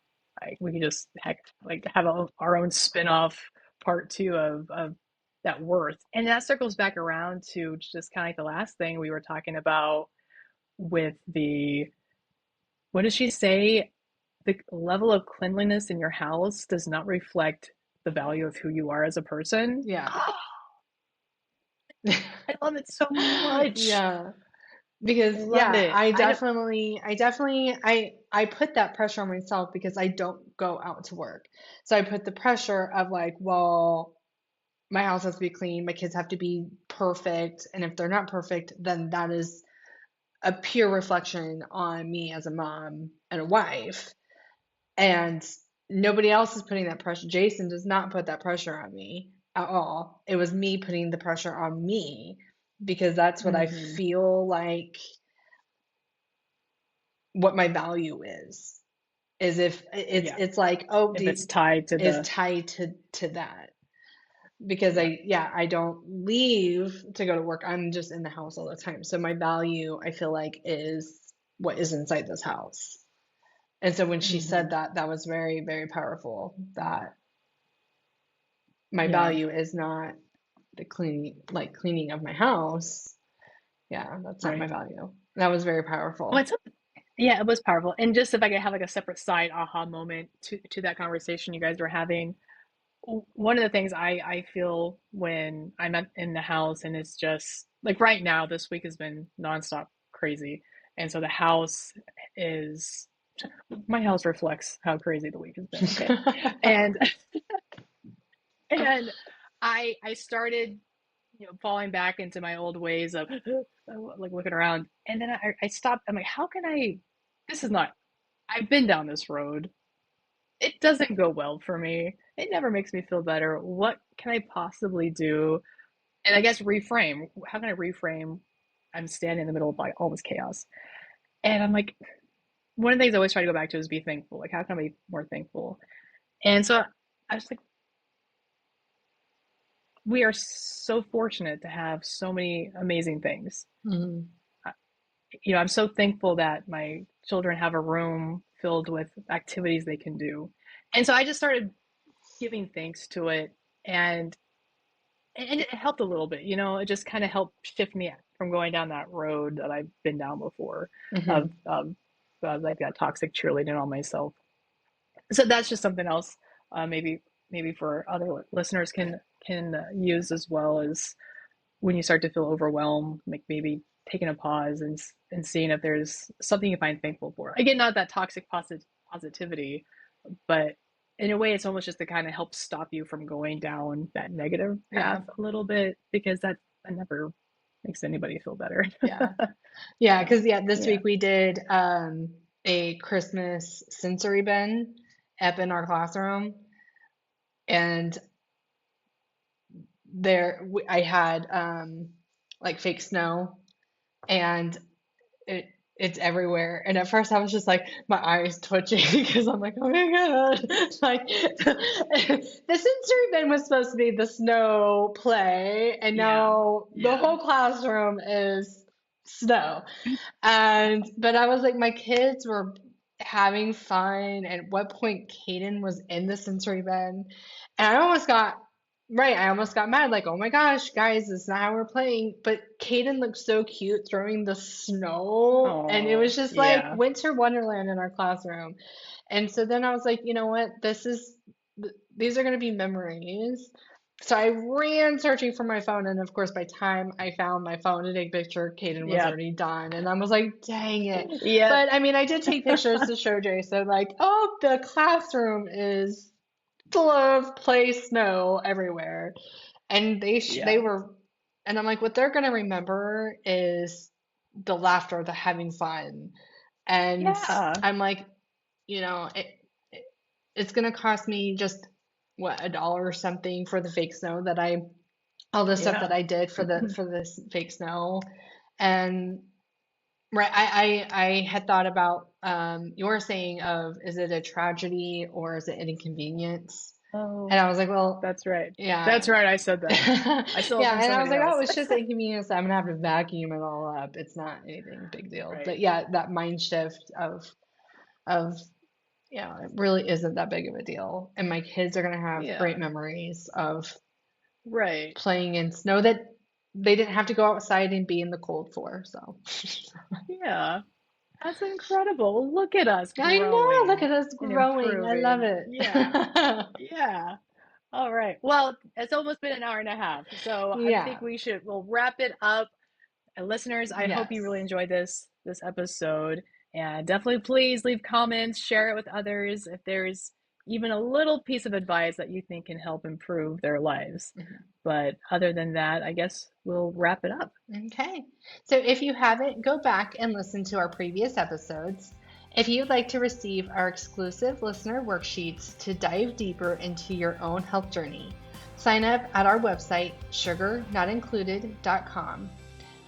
like we could just heck like have our own spin-off part two of that worth. And that circles back around to just kind of like the last thing we were talking about with the what does she say? The level of cleanliness in your house does not reflect the value of who you are as a person. Yeah. I love it so much. Yeah. Because I love yeah, it. I don't. I put that pressure on myself because I don't go out to work. So I put the pressure of like, well, my house has to be clean, my kids have to be perfect, and if they're not perfect, then that is a pure reflection on me as a mom and a wife. And nobody else is putting that pressure. Jason does not put that pressure on me at all. It was me putting the pressure on me. because that's what I Hmm. feel like what my value is if Yeah. it's like, oh, If it's tied to is the, tied to that. Because yeah, I don't leave to go to work. I'm just in the house all the time. So my value, I feel like, is what is inside this house. And so when she hmm, said that, that was very, very powerful. That my yeah. value is not the cleaning of my house. Yeah, that's not my Right. value. That was very Well, powerful. yeah, it was powerful. And just if I could have like a separate side aha moment to that conversation you guys were having, one of the things I feel when in the house and it's just like right now, this week has been nonstop crazy. And so the house is, my house reflects how crazy the week has been, okay? And and I started, falling back into my old ways of like looking around. And then I stopped. I'm like, how can I, this is not, I've been down this road. It doesn't go well for me. It never makes me feel better. What can I possibly do? And I guess reframe. How can I reframe? I'm standing in the middle of like all this chaos. And I'm like, one of the things I always try to go back to is be thankful. Like, how can I be more thankful? And so I was like, we are so fortunate to have so many amazing things. Mhm. I'm so thankful that my children have a room filled with activities they can do. And so I just started giving thanks to it, and it helped a little bit. It just kind of helped shift me from going down that road that I've been down before of Mhm. like that toxic cheerleading on myself. So that's just something else, maybe for other listeners can use as well, as when you start to feel overwhelmed, like maybe taking a pause and seeing if there's something you find thankful for. Again, not that toxic positivity, but in a way, it's almost just to kind of help stop you from going down that negative Yeah. path a little bit, because that never makes anybody feel better. Yeah. Yeah, because this Yeah. week we did a Christmas sensory bin up in our classroom, and I had like fake snow, and it it's everywhere. And at first I was just like my eyes twitching because I'm like, oh my God. Like the sensory bin was supposed to be the snow play, and Yeah. now the Yeah. whole classroom is snow. And but I was like, my kids were having fun. At what point Caden was in the sensory bin, and I almost got mad, like, oh my gosh, guys, this is not how we're playing. But Caden looked so cute throwing the snow, and it was Oh, just like yeah. winter wonderland in our classroom. And so then I was like, you know what, these are going to be memories. So I ran searching for my phone, and of course, by the time I found my phone to take a picture, Caden was Yeah. already done, and I was like, "Dang it!" Yeah. But I mean, I did take pictures to show Jay, so like, oh, the classroom is full of play snow everywhere, and they Yeah. were, and I'm like, what they're gonna remember is the laughter, the having fun, and Yeah. I'm like, it it's gonna cost me just what, $1 or something for the fake snow that I all the stuff that Yeah. I did for this fake snow. And right, I had thought about your saying of, is it a tragedy or is it an inconvenience? And Oh, I was like, well, that's right. yeah. That's right. I said that. I stole it Yeah, from and I was somebody like, oh, else. it's just inconvenience. I'm gonna have to vacuum it all up. It's not anything big deal. Right. But yeah, that mind shift of it really isn't that big of a deal. And my kids are gonna have great Yeah. memories of Right. playing in snow that they didn't have to go outside and be in the cold for. So Yeah. That's incredible. Look at us I know, look growing at us and growing. I love improving. it. Yeah. Yeah. All right. Well, it's almost been an hour and a half. So I Yeah. think we'll wrap it up. And listeners, I hope you really Yes. enjoyed this episode. And definitely please leave comments, share it with others if there's even a little piece of advice that you think can help improve their lives. Mhm. But other than that, I guess we'll wrap it up. Okay. So if you haven't, go back and listen to our previous episodes. If you'd like to receive our exclusive listener worksheets to dive deeper into your own health journey, sign up at our website, sugarnotincluded.com.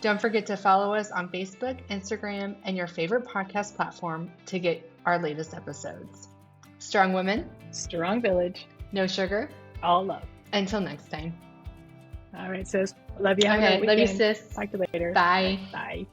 Don't forget to follow us on Facebook, Instagram, and your favorite podcast platform to get our latest episodes. Strong women, Strong village, no sugar. all love. Until next time. All right, sis. Love you. Have a Okay, good love you, weekend. sis. Talk to you later. Bye. Bye.